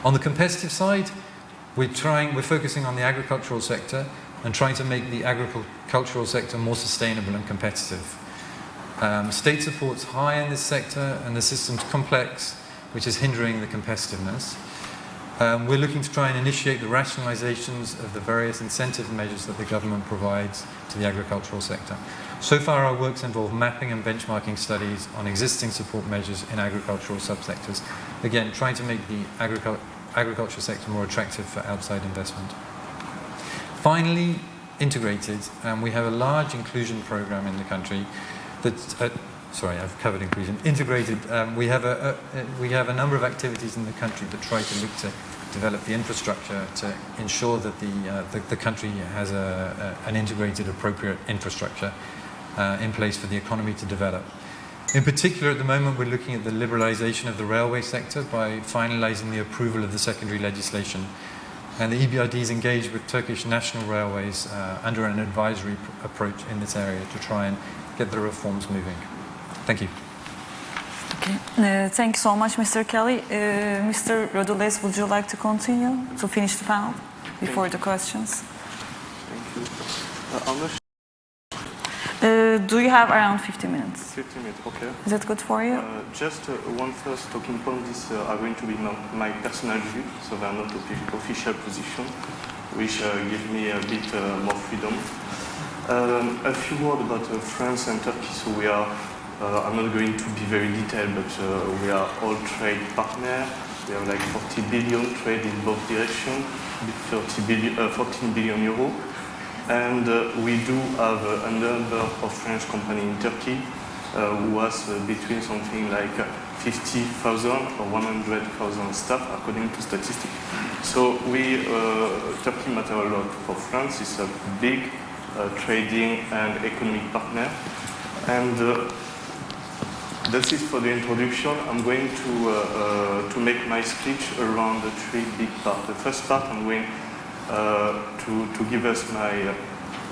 Speaker 8: On the competitive side, we're focusing on the agricultural sector and trying to make the agricultural sector more sustainable and competitive. State support's high in this sector and the system's complex, which is hindering the competitiveness. We're looking to try and initiate the rationalizations of the various incentive measures that the government provides to the agricultural sector. So far, our works involve mapping and benchmarking studies on existing support measures in agricultural subsectors. Again, trying to make the agricultural sector more attractive for outside investment. Finally, integrated. We have a large inclusion program in the country that's sorry, I've covered inclusion. Integrated, we have a number of activities in the country that try to look to develop the infrastructure to ensure that the country has an integrated, appropriate infrastructure in place for the economy to develop. In particular, at the moment, we're looking at the liberalisation of the railway sector by finalising the approval of the secondary legislation And the EBRD is engaged with Turkish National Railways under an advisory approach in this area to try and get the reforms moving. Thank you.
Speaker 6: Okay. Thank you so much, Mr. Kelly. Mr. Rodoles, would you like to continue to finish the panel before the questions?
Speaker 9: Thank you.
Speaker 6: Do you have around 50 minutes?
Speaker 9: 50 minutes, okay.
Speaker 6: Is that good for you?
Speaker 9: Just one first talking point. These are going to be my personal view, so they are not official position, which give me a bit more freedom. A few words about France and Turkey. So we are, I'm not going to be very detailed, but we are all trade partners. We have like 40 billion trade in both directions, 14 billion euro. And we do have a number of French companies in Turkey who has between something like 50,000 or 100,000 staff according to statistics. So Turkey matter a lot for France. It's a big trading and economic partner. And that's it for the introduction. I'm going to make my speech around the three big parts. The first part I'm going to give us my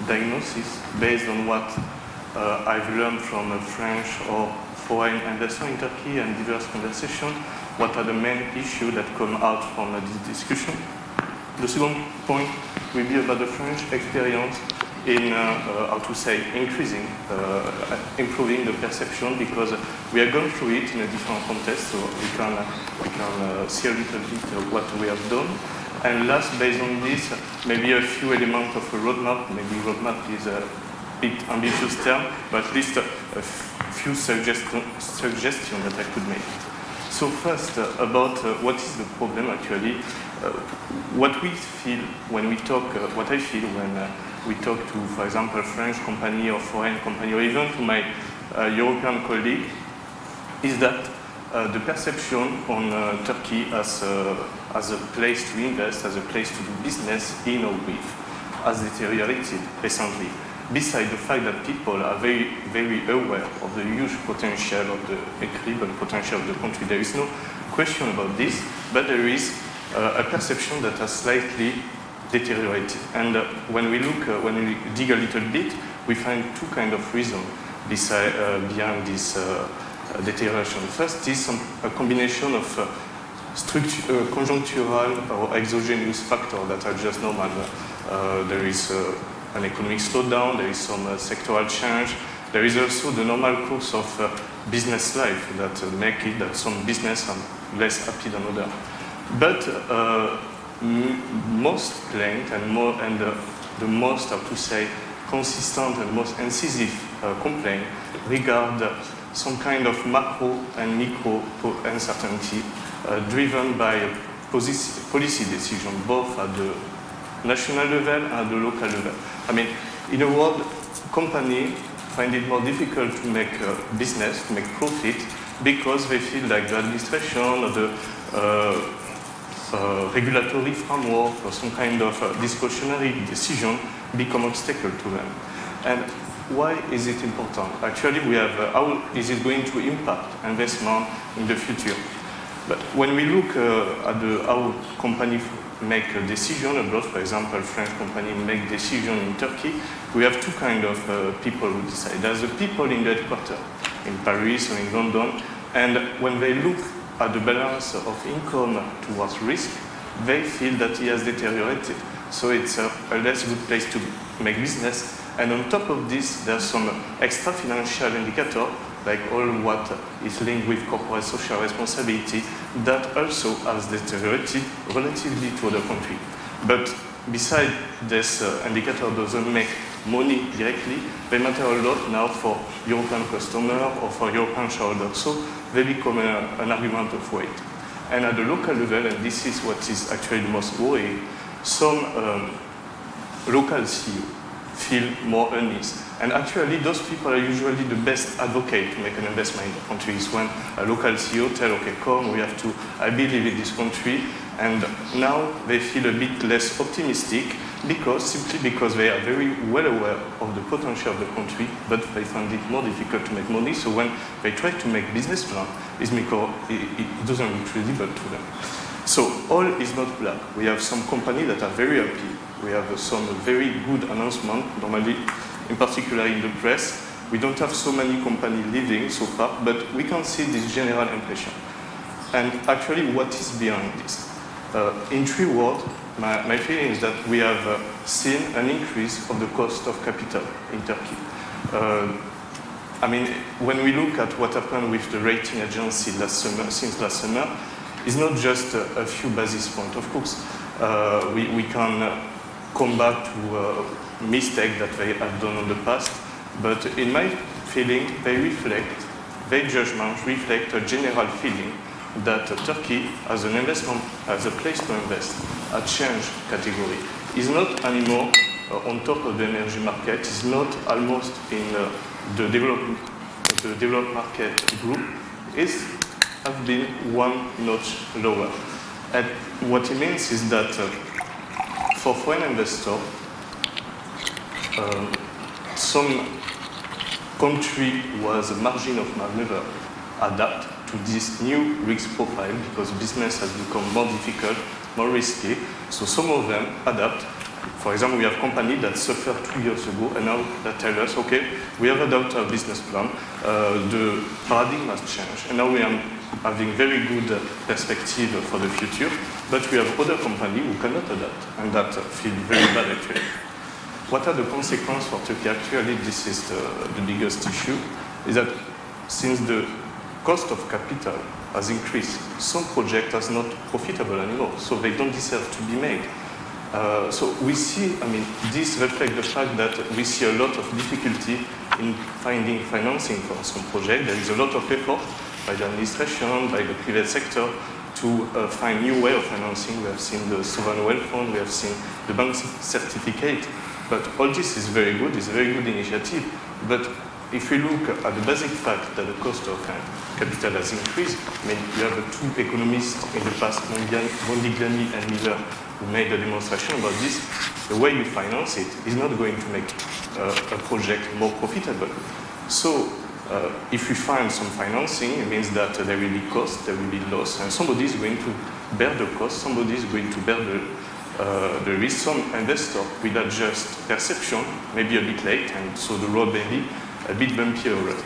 Speaker 9: diagnosis based on what I've learned from a French or foreign investor in Turkey and diverse conversations. What are the main issues that come out from this discussion? The second point will be about the French experience in, improving the perception, because we are going through it in a different context, so we can see a little bit what we have done. And last, based on this, maybe a few elements of a roadmap. Maybe roadmap is a bit ambitious term, but at least a few suggestions that I could make. So first, about what is the problem actually. What we feel when we talk, what I feel when we talk to, for example, French company or foreign company, or even to my European colleague, is that the perception on Turkey as a place to invest, as a place to do business in or with, has deteriorated recently. Besides the fact that people are very, very aware of the huge potential of the incredible potential of the country, there is no question about this, but there is a perception that has slightly deteriorated. And when we dig a little bit, we find two kind of reasons behind this deterioration. First is a combination of conjunctural or exogenous factors that are just normal. There is an economic slowdown, there is some sectoral change, there is also the normal course of business life that make it that some business are less happy than others. But most claimed and the most, how to say, consistent and most incisive complaint regard some kind of macro and micro uncertainty driven by policy decision, both at the national level and at the local level. I mean, in a word, companies find it more difficult to make business, to make profit, because they feel like the administration or the regulatory framework or some kind of discretionary decision become obstacle to them. And why is it important? Actually, we have how is it going to impact investment in the future? But when we look at how companies make a decision abroad, for example, French companies make decision in Turkey, we have two kind of people who decide. There's the people in the headquarters, in Paris or in London, and when they look at the balance of income towards risk, they feel that it has deteriorated. So it's a less good place to make business. And on top of this, there's some extra financial indicator, like all what is linked with corporate social responsibility, that also has deteriorated relatively to other countries. But besides this indicator doesn't make money directly, they matter a lot now for European customers or for European shareholders. So they become an argument of weight. And at the local level, and this is what is actually the most worrying, some local CEOs feel more uneasy. And actually, those people are usually the best advocate to make an investment in the country. Is when a local CEO tells, okay, come, we have to, I believe in this country. And now they feel a bit less optimistic simply because they are very well aware of the potential of the country, but they find it more difficult to make money. So when they try to make business plan, it doesn't look credible to them. So all is not black. We have some companies that are very happy. We have some very good announcement, normally, in particular in the press. We don't have so many companies leaving so far, but we can see this general impression. And actually, what is behind this? In 3 words, my feeling is that we have seen an increase of the cost of capital in Turkey. I mean, when we look at what happened with the rating agency since last summer, it's not just a few basis points. Of course, we can come back to a mistake that they have done in the past, but in my feeling, their judgment reflect a general feeling that Turkey, as an investment, as a place to invest, a change category, is not anymore on top of the energy market, is not almost in the developed market group, is have been one notch lower. And what it means is that for foreign investors, some country was a margin of maneuver adapt to this new risk profile because business has become more difficult, more risky. So some of them adapt. For example, we have companies that suffered 2 years ago and now that tell us, okay, we have adopted our business plan, the paradigm has changed, and now we are having very good perspective for the future, but we have other companies who cannot adapt and that feel very bad actually. What are the consequences for Turkey? Actually, this is the biggest issue, is that since the cost of capital has increased, some projects are not profitable anymore, so they don't deserve to be made. So we see, I mean, this reflects the fact that we see a lot of difficulty in finding financing for some projects. There is a lot of effort by the administration, by the private sector to find new way of financing. We have seen the sovereign wealth fund, we have seen the bank certificate, but all this is very good, it's a very good initiative. But if we look at the basic fact that the cost of capital has increased, I mean, you have 2 economists in the past, Mondigliani and Miller, who made a demonstration about this. The way you finance it is not going to make a project more profitable. So if we find some financing, it means that there will be cost, there will be loss, and somebody is going to bear the cost, somebody is going to bear the risk. Some investor will adjust perception, maybe a bit late, and so the road may be a bit bumpier road.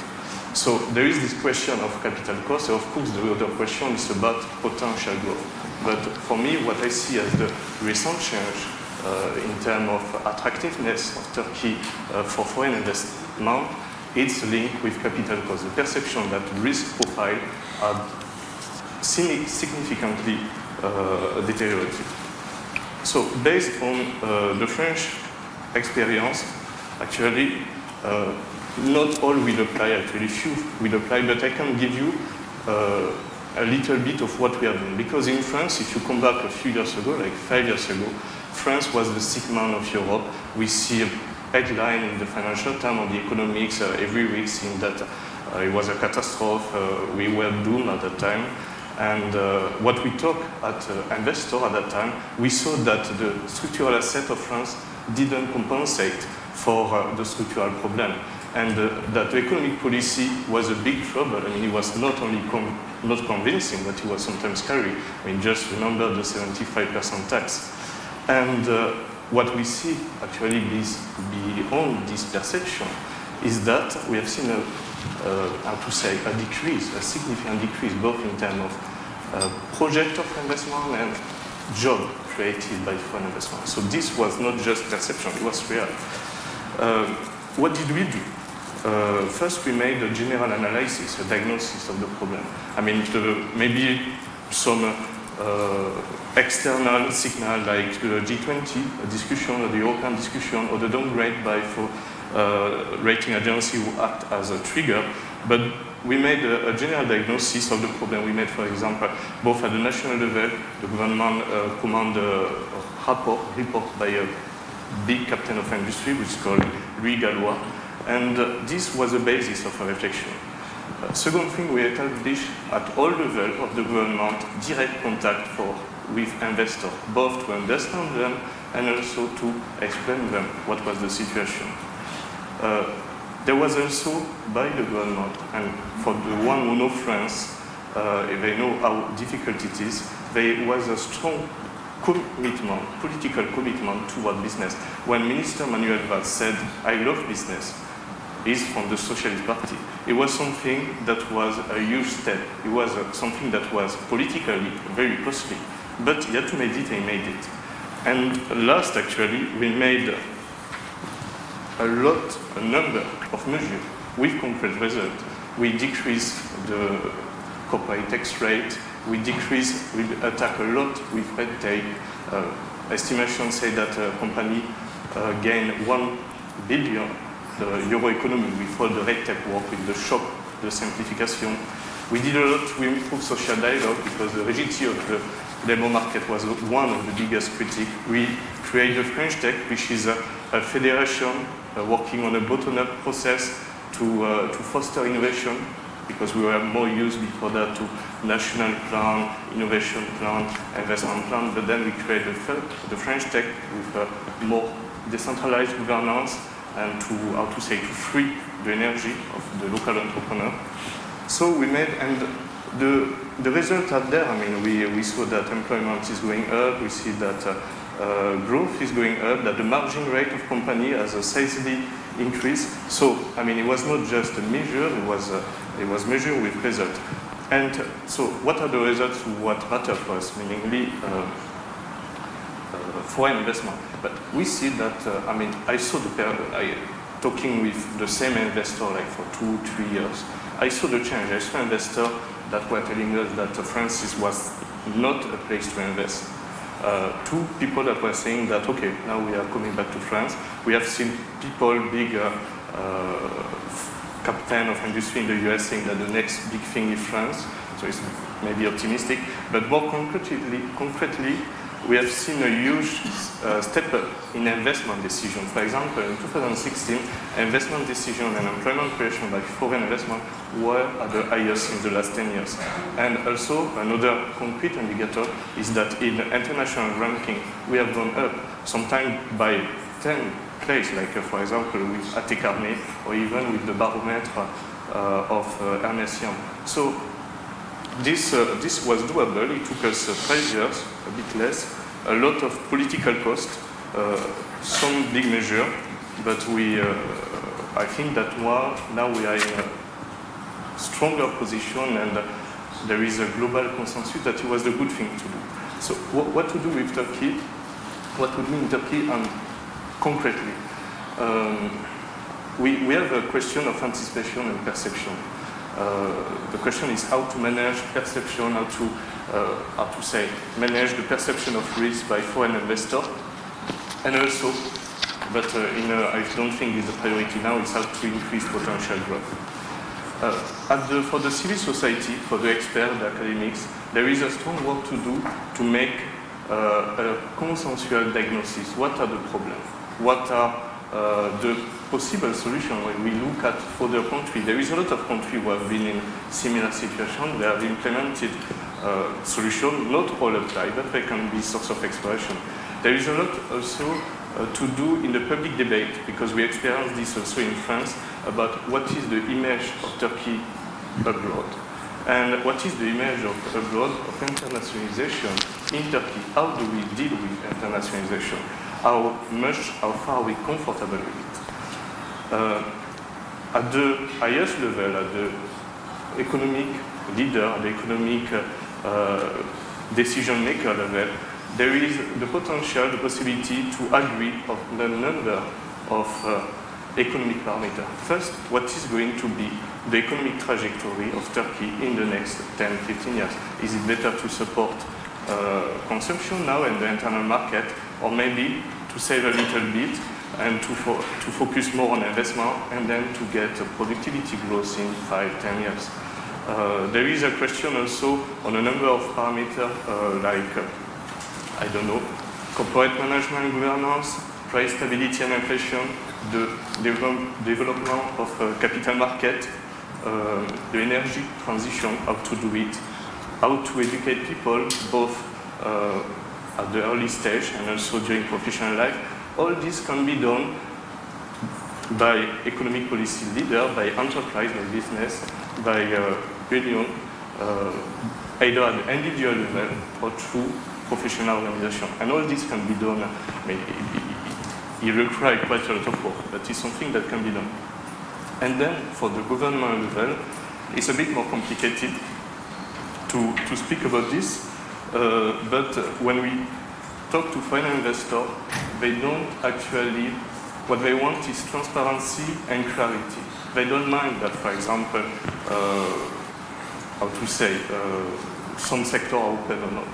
Speaker 9: So there is this question of capital cost. Of course, the other question is about potential growth. But for me, what I see as the recent change in terms of attractiveness of Turkey for foreign investment, it's linked with capital cost. The perception that risk profile are significantly deteriorated. So based on the French experience, actually, not all will apply, actually few will apply, but I can give you a little bit of what we have done. Because in France, if you come back a few years ago, like 5 years ago, France was the sick man of Europe. We see a headline in the Financial Times or the Economics every week saying that it was a catastrophe, we were doomed at that time. And what we talked at investor at that time, we saw that the structural asset of France didn't compensate for the structural problem. And that the economic policy was a big trouble. I mean, it was not only not convincing, but it was sometimes scary. I mean, just remember the 75% tax. And what we see actually beyond this perception is that we have seen a decrease, a significant decrease, both in terms of project of investment and job created by foreign investment. So this was not just perception, it was real. What did we do? First, we made a general analysis, a diagnosis of the problem. I mean, maybe some external signal like the G20 a discussion, or the European discussion, or the downgrade by rating agency who act as a trigger. But we made a general diagnosis of the problem. We made, for example, both at the national level, the government command a report by a big captain of industry, which is called Louis Gallois. And this was the basis of a reflection. Second thing, we established at all levels of the government direct contact with investors, both to understand them and also to explain them what was the situation. There was also by the government, and for the one who know France, they know how difficult it is. There was a strong commitment, political commitment toward business. When Minister Manuel Valls said, "I love business," he's from the Socialist Party. It was something that was a huge step. It was something that was politically very costly, but he had to make it, he made it. And last, actually, we made a number of measures with concrete results. We decreased the corporate tax rate, we attack a lot with red tape. Estimations say that a company gained 1 billion euro economy with all the red tape work, with the shop, the simplification. We did a lot to improve social dialogue because the rigidity of the labor market was one of the biggest critiques. We created French Tech, which is a federation working on a bottom-up process to foster innovation, because we were more used before that to national plan, innovation plan, investment plan, but then we created the French Tech with more decentralized governance and to free the energy of the local entrepreneur. So we made, and the results are there. I mean, we saw that employment is going up, we see that growth is going up, that the margin rate of company has a sizably increase. So, I mean, it was not just a measure, it was measured with result. And so, what are the results? What matter for us? Meaning, foreign investment. But we see that. I mean, I saw talking with the same investor like for 2-3 years. I saw the change. I saw investors that were telling us that France was not a place to invest. 2 people that were saying that, okay, now we are coming back to France. We have seen people, big captain of industry in the US saying that the next big thing is France. So it's maybe optimistic. But more concretely, we have seen a huge step up in investment decision. For example, in 2016, investment decision and employment creation by foreign investment were at the highest in the last 10 years. And also, another concrete indicator is that in international ranking, we have gone up, sometimes by 10 places, like for example with AT Carnet, or even with the barometer of Ernst Young. So this was doable. It took us 5 years, a bit less, a lot of political cost, some big measure, but I think that now we are in a stronger position, and there is a global consensus that it was the good thing to do. So what to do with Turkey? What to do in Turkey, and concretely? We have a question of anticipation and perception. The question is how to manage perception, how to manage the perception of risk by foreign investors, and also, but I don't think it's a priority now, it's how to increase potential growth. For the civil society, for the experts, the academics, there is a strong work to do to make a consensual diagnosis. What are the problems? What are the possible solutions when we look at other countries? There is a lot of countries who have been in similar situations. They have implemented solutions, not all applied, but they can be source of exploration. There is a lot also to do in the public debate, because we experienced this also in France, about what is the image of Turkey abroad, and what is the image of abroad of internationalization in Turkey. How do we deal with internationalization? How far are we comfortable with it? At the highest level, at the economic leader, at the economic decision maker level, there is the potential, the possibility to agree on the number of economic parameters. First, what is going to be the economic trajectory of Turkey in the next 10-15 years? Is it better to support consumption now in the internal market, or maybe to save a little bit and to focus more on investment, and then to get a productivity growth in 5-10 years? There is a question also on a number of parameters like, I don't know, corporate management and governance, price stability and inflation, the development of capital market, the energy transition, how to do it, how to educate people both at the early stage and also during professional life. All this can be done by economic policy leader, by enterprise, by business, by union, either at the individual level or through professional organization. And all this can be done. I mean, it requires quite a lot of work, but it's something that can be done. And then for the government level, it's a bit more complicated to speak about this, but when we talk to foreign investors, they don't actually, what they want is transparency and clarity. They don't mind that, for example, how to say, some sectors are open or not.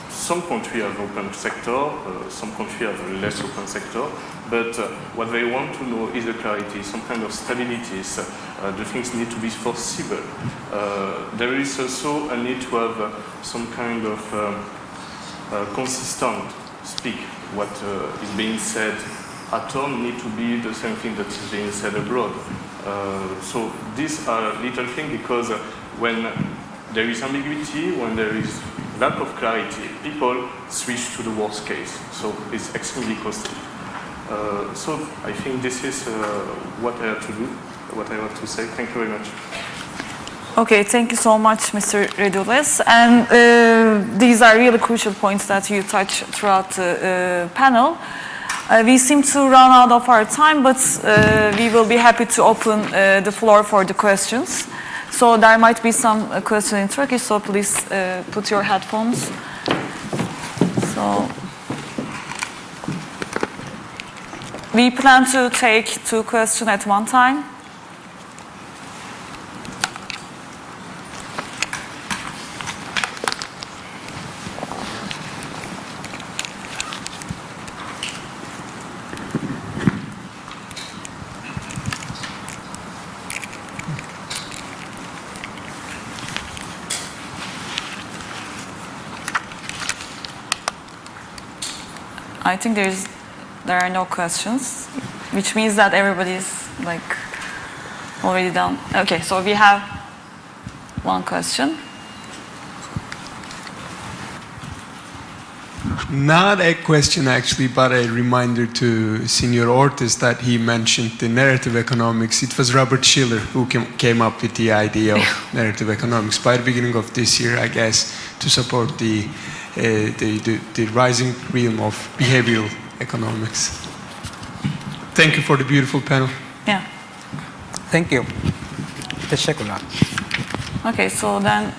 Speaker 9: Some countries have open sector, some countries have a less open sector, but what they want to know is the clarity, some kind of stability. The things need to be foreseeable. There is also a need to have some kind of consistent speak. What is being said at home need to be the same thing that is being said abroad. So these are little things because when there is ambiguity, when there is lack of clarity, people switch to the worst case. So it's extremely costly. So I think this is what I have to do, what I want to say. Thank you very much.
Speaker 6: Okay, thank you so much, Mr. Redules. And these are really crucial points that you touch throughout the panel. We seem to run out of our time, but we will be happy to open the floor for the questions. So there might be some questions in Turkish, so please put your headphones. So we plan to take 2 questions at one time. I think there are no questions, which means that everybody's like already done. Okay, so we have one question.
Speaker 5: Not a question actually, but a reminder to Senior Ortiz that he mentioned the narrative economics. It was Robert Shiller who came up with the idea of narrative economics by the beginning of this year, I guess, to support the rising realm of behavioral economics. Thank you for the beautiful panel.
Speaker 6: Yeah.
Speaker 7: Thank you. Teşekkürler.
Speaker 6: Okay, so then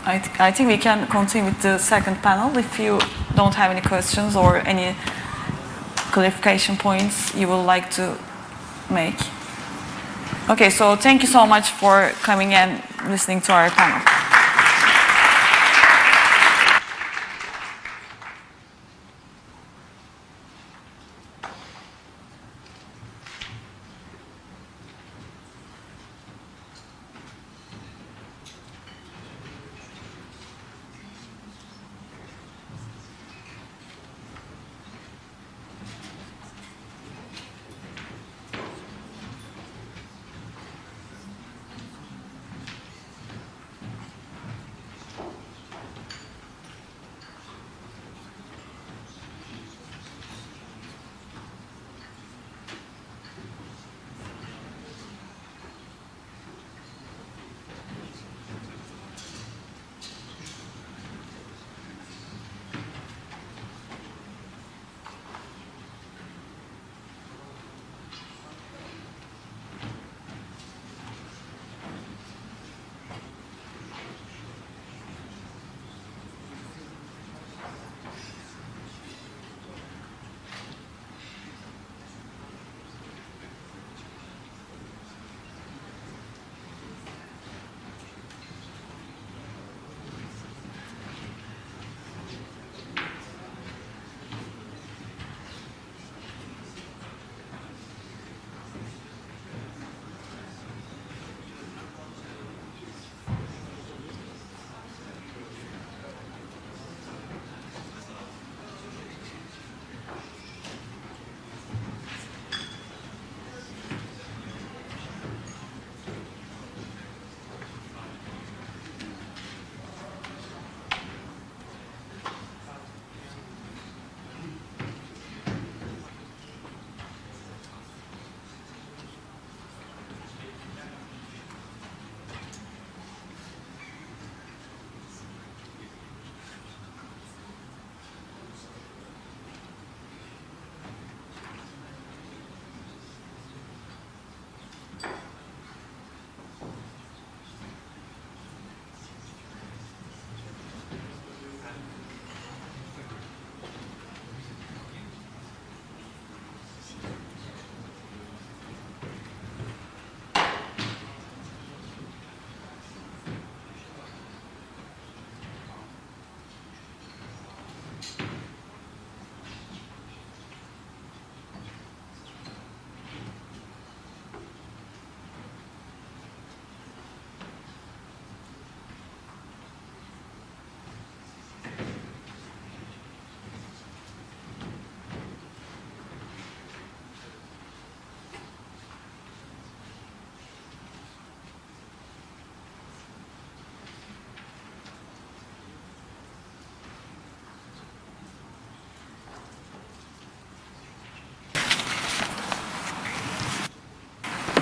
Speaker 6: I think we can continue with the second panel if you don't have any questions or any clarification points you would like to make. Okay, so thank you so much for coming and listening to our panel.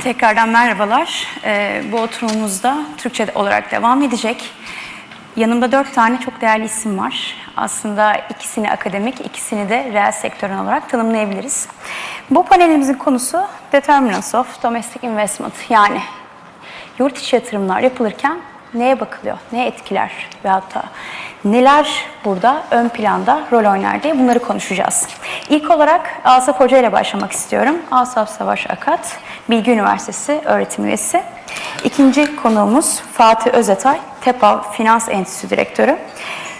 Speaker 10: Tekrardan merhabalar. Bu oturumumuzda Türkçe olarak devam edecek. Yanımda 4 tane çok değerli isim var. Aslında ikisini akademik, ikisini de reel sektörün olarak tanımlayabiliriz. Bu panelimizin konusu Determinants of Domestic Investment, yani yurt içi yatırımlar yapılırken neye bakılıyor, ne etkiler ve hatta neler burada ön planda rol oynar diye bunları konuşacağız. İlk olarak Asaf Hoca ile başlamak istiyorum. Asaf Savaş Akat, Bilgi Üniversitesi öğretim üyesi. İkinci konuğumuz Fatih Özetay, TEPAV Finans Enstitüsü Direktörü.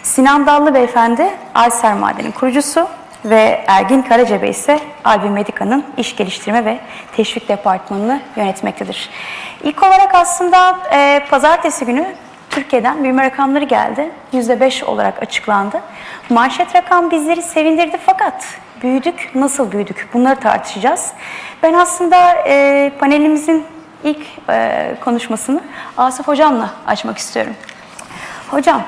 Speaker 10: Sinan Dallı Beyefendi, Alser Maden'in kurucusu ve Ergin Karacebe ise Albi Medica'nın iş geliştirme ve teşvik departmanını yönetmektedir. İlk olarak aslında pazartesi günü Türkiye'den büyüme rakamları geldi. %5 olarak açıklandı. Manşet rakam bizleri sevindirdi fakat büyüdük, nasıl büyüdük? Bunları tartışacağız. Ben aslında panelimizin ilk konuşmasını Asaf Hocam'la açmak istiyorum. Hocam,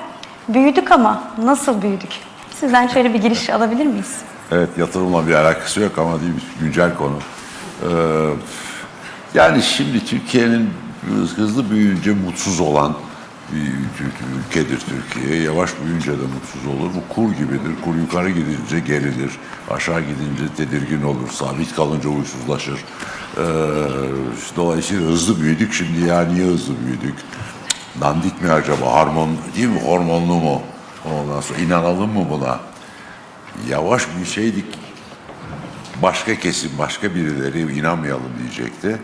Speaker 10: büyüdük ama nasıl büyüdük? Sizden şöyle bir giriş alabilir miyiz?
Speaker 11: Evet, yatırımla bir alakası yok ama değil mi? Güncel konu. Yani şimdi Türkiye'nin hızlı büyüyünce mutsuz olan bir ülkedir Türkiye. Yavaş büyüyünce de mutsuz olur. Bu kur gibidir. Kur yukarı gidince gerilir. Aşağı gidince tedirgin olur. Sabit kalınca huysuzlaşır. Dolayısıyla hızlı büyüdük. Şimdi ya niye hızlı büyüdük? Dandik mi acaba? Değil mi? Hormonlu mu? Ondan sonra inanalım mı buna? Yavaş bir şeydik. Başka kesim, başka birileri inanmayalım diyecekti.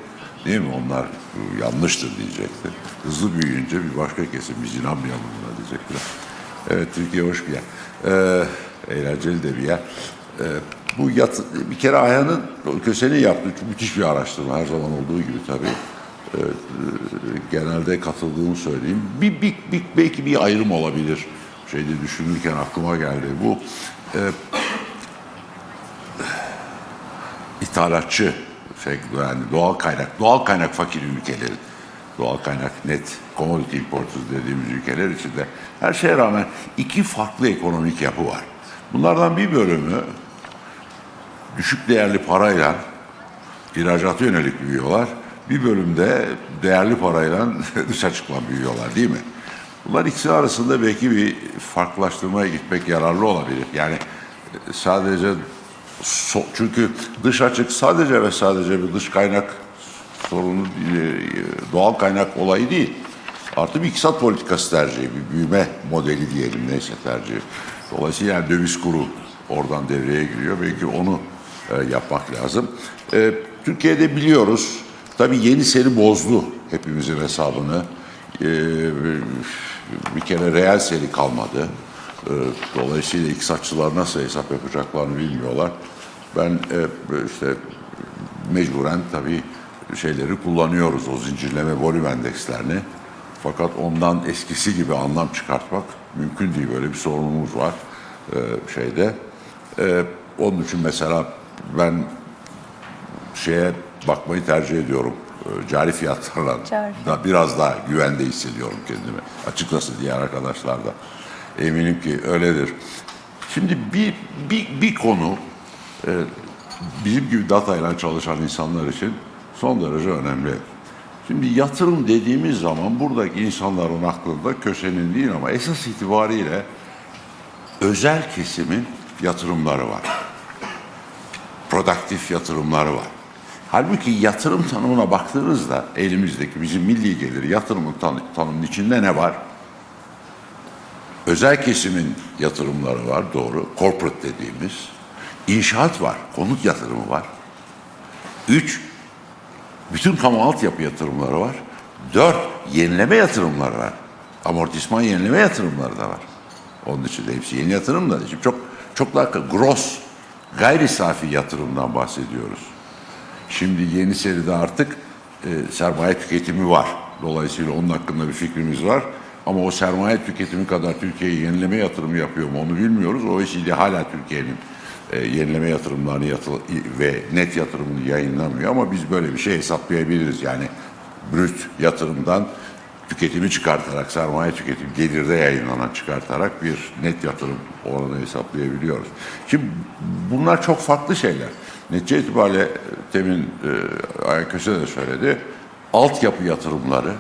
Speaker 11: Değil mi? Onlar yanlıştır diyecekti. Hızlı büyüyünce bir başka kesim biz inanmayalım buna diyecekler. Evet, Türkiye hoş bir yer. Eğlenceli de bir yer. Bu bir kere Ayhan'ın Köse'nin yaptığı müthiş bir araştırma. Her zaman olduğu gibi tabii. Genelde katıldığımı söyleyeyim. Belki bir ayrım olabilir. Şeyde düşünürken aklıma geldi. Bu ithalatçı yani doğal kaynak fakir ülkelerin, doğal kaynak net commodity importers dediğimiz ülkeler içinde her şeye rağmen iki farklı ekonomik yapı var. Bunlardan bir bölümü düşük değerli parayla ihracata yönelik büyüyorlar. Bir bölümde değerli parayla dışa çıkma büyüyorlar, değil mi? Bunlar ikisi arasında belki bir farklılaştırmaya gitmek yararlı olabilir. Yani sadece çünkü dış açık sadece ve sadece bir dış kaynak sorunu, doğal kaynak olayı değil. Artı bir iktisat politikası tercihi, bir büyüme modeli diyelim, neyse tercihi. Dolayısıyla yani döviz kuru oradan devreye giriyor. Belki onu yapmak lazım. Türkiye'de biliyoruz, tabii yeni seri bozdu hepimizin hesabını. Bir kere reel seri kalmadı. Dolayısıyla iktisatçılar nasıl hesap yapacaklarını bilmiyorlar. Ben işte mecburen tabii şeyleri kullanıyoruz, o zincirleme volüm endekslerini. Fakat ondan eskisi gibi anlam çıkartmak mümkün değil. Böyle bir sorunumuz var şeyde. Onun için mesela ben şeye bakmayı tercih ediyorum. Cari fiyatlarla da biraz daha güvende hissediyorum kendimi. Açıkçası diğer arkadaşlar da. Eminim ki öyledir. Şimdi bir konu bizim gibi datayla çalışan insanlar için son derece önemli. Şimdi yatırım dediğimiz zaman buradaki insanların aklında Köse'nin değil ama esas itibariyle özel kesimin yatırımları var. Produktif yatırımları var. Halbuki yatırım tanımına baktığınızda elimizdeki bizim milli gelir yatırımın tanımının içinde ne var? Özel kesimin yatırımları var, doğru. Corporate dediğimiz. İnşaat var, konut yatırımı var. 3, bütün kamu altyapı yatırımları var. 4, yenileme yatırımları var. Amortisman yenileme yatırımları da var. Onun için de hepsi yeni yatırım da. Şimdi çok daha gross, gayri safi yatırımdan bahsediyoruz. Şimdi yeni seride artık sermaye tüketimi var. Dolayısıyla onun hakkında bir fikrimiz var. Ama o sermaye tüketimi kadar Türkiye yenileme yatırımı yapıyor mu onu bilmiyoruz. OECD hala Türkiye'nin yenileme yatırımlarını ve net yatırımını yayınlamıyor. Ama biz böyle bir şey hesaplayabiliriz. Yani brüt yatırımdan tüketimi çıkartarak, sermaye tüketimi gelirde yayınlanan çıkartarak bir net yatırım oranı hesaplayabiliyoruz. Şimdi bunlar çok farklı şeyler. Netice itibariyle temin Ayhan Köse de söyledi. altyapı yatırımları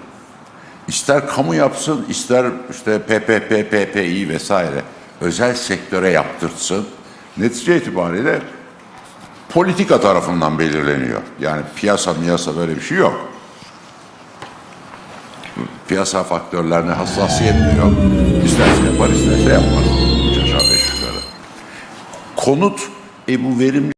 Speaker 11: ister kamu yapsın, ister işte PPP, PPI vesaire özel sektöre yaptırsın. Netice itibariyle politika tarafından belirleniyor. Yani piyasa böyle bir şey yok. Piyasa faktörlerine hassasiyet de yok. İsterse yapar, isterse yapmaz. Üç aşağı beş yukarı. Konut, bu verimli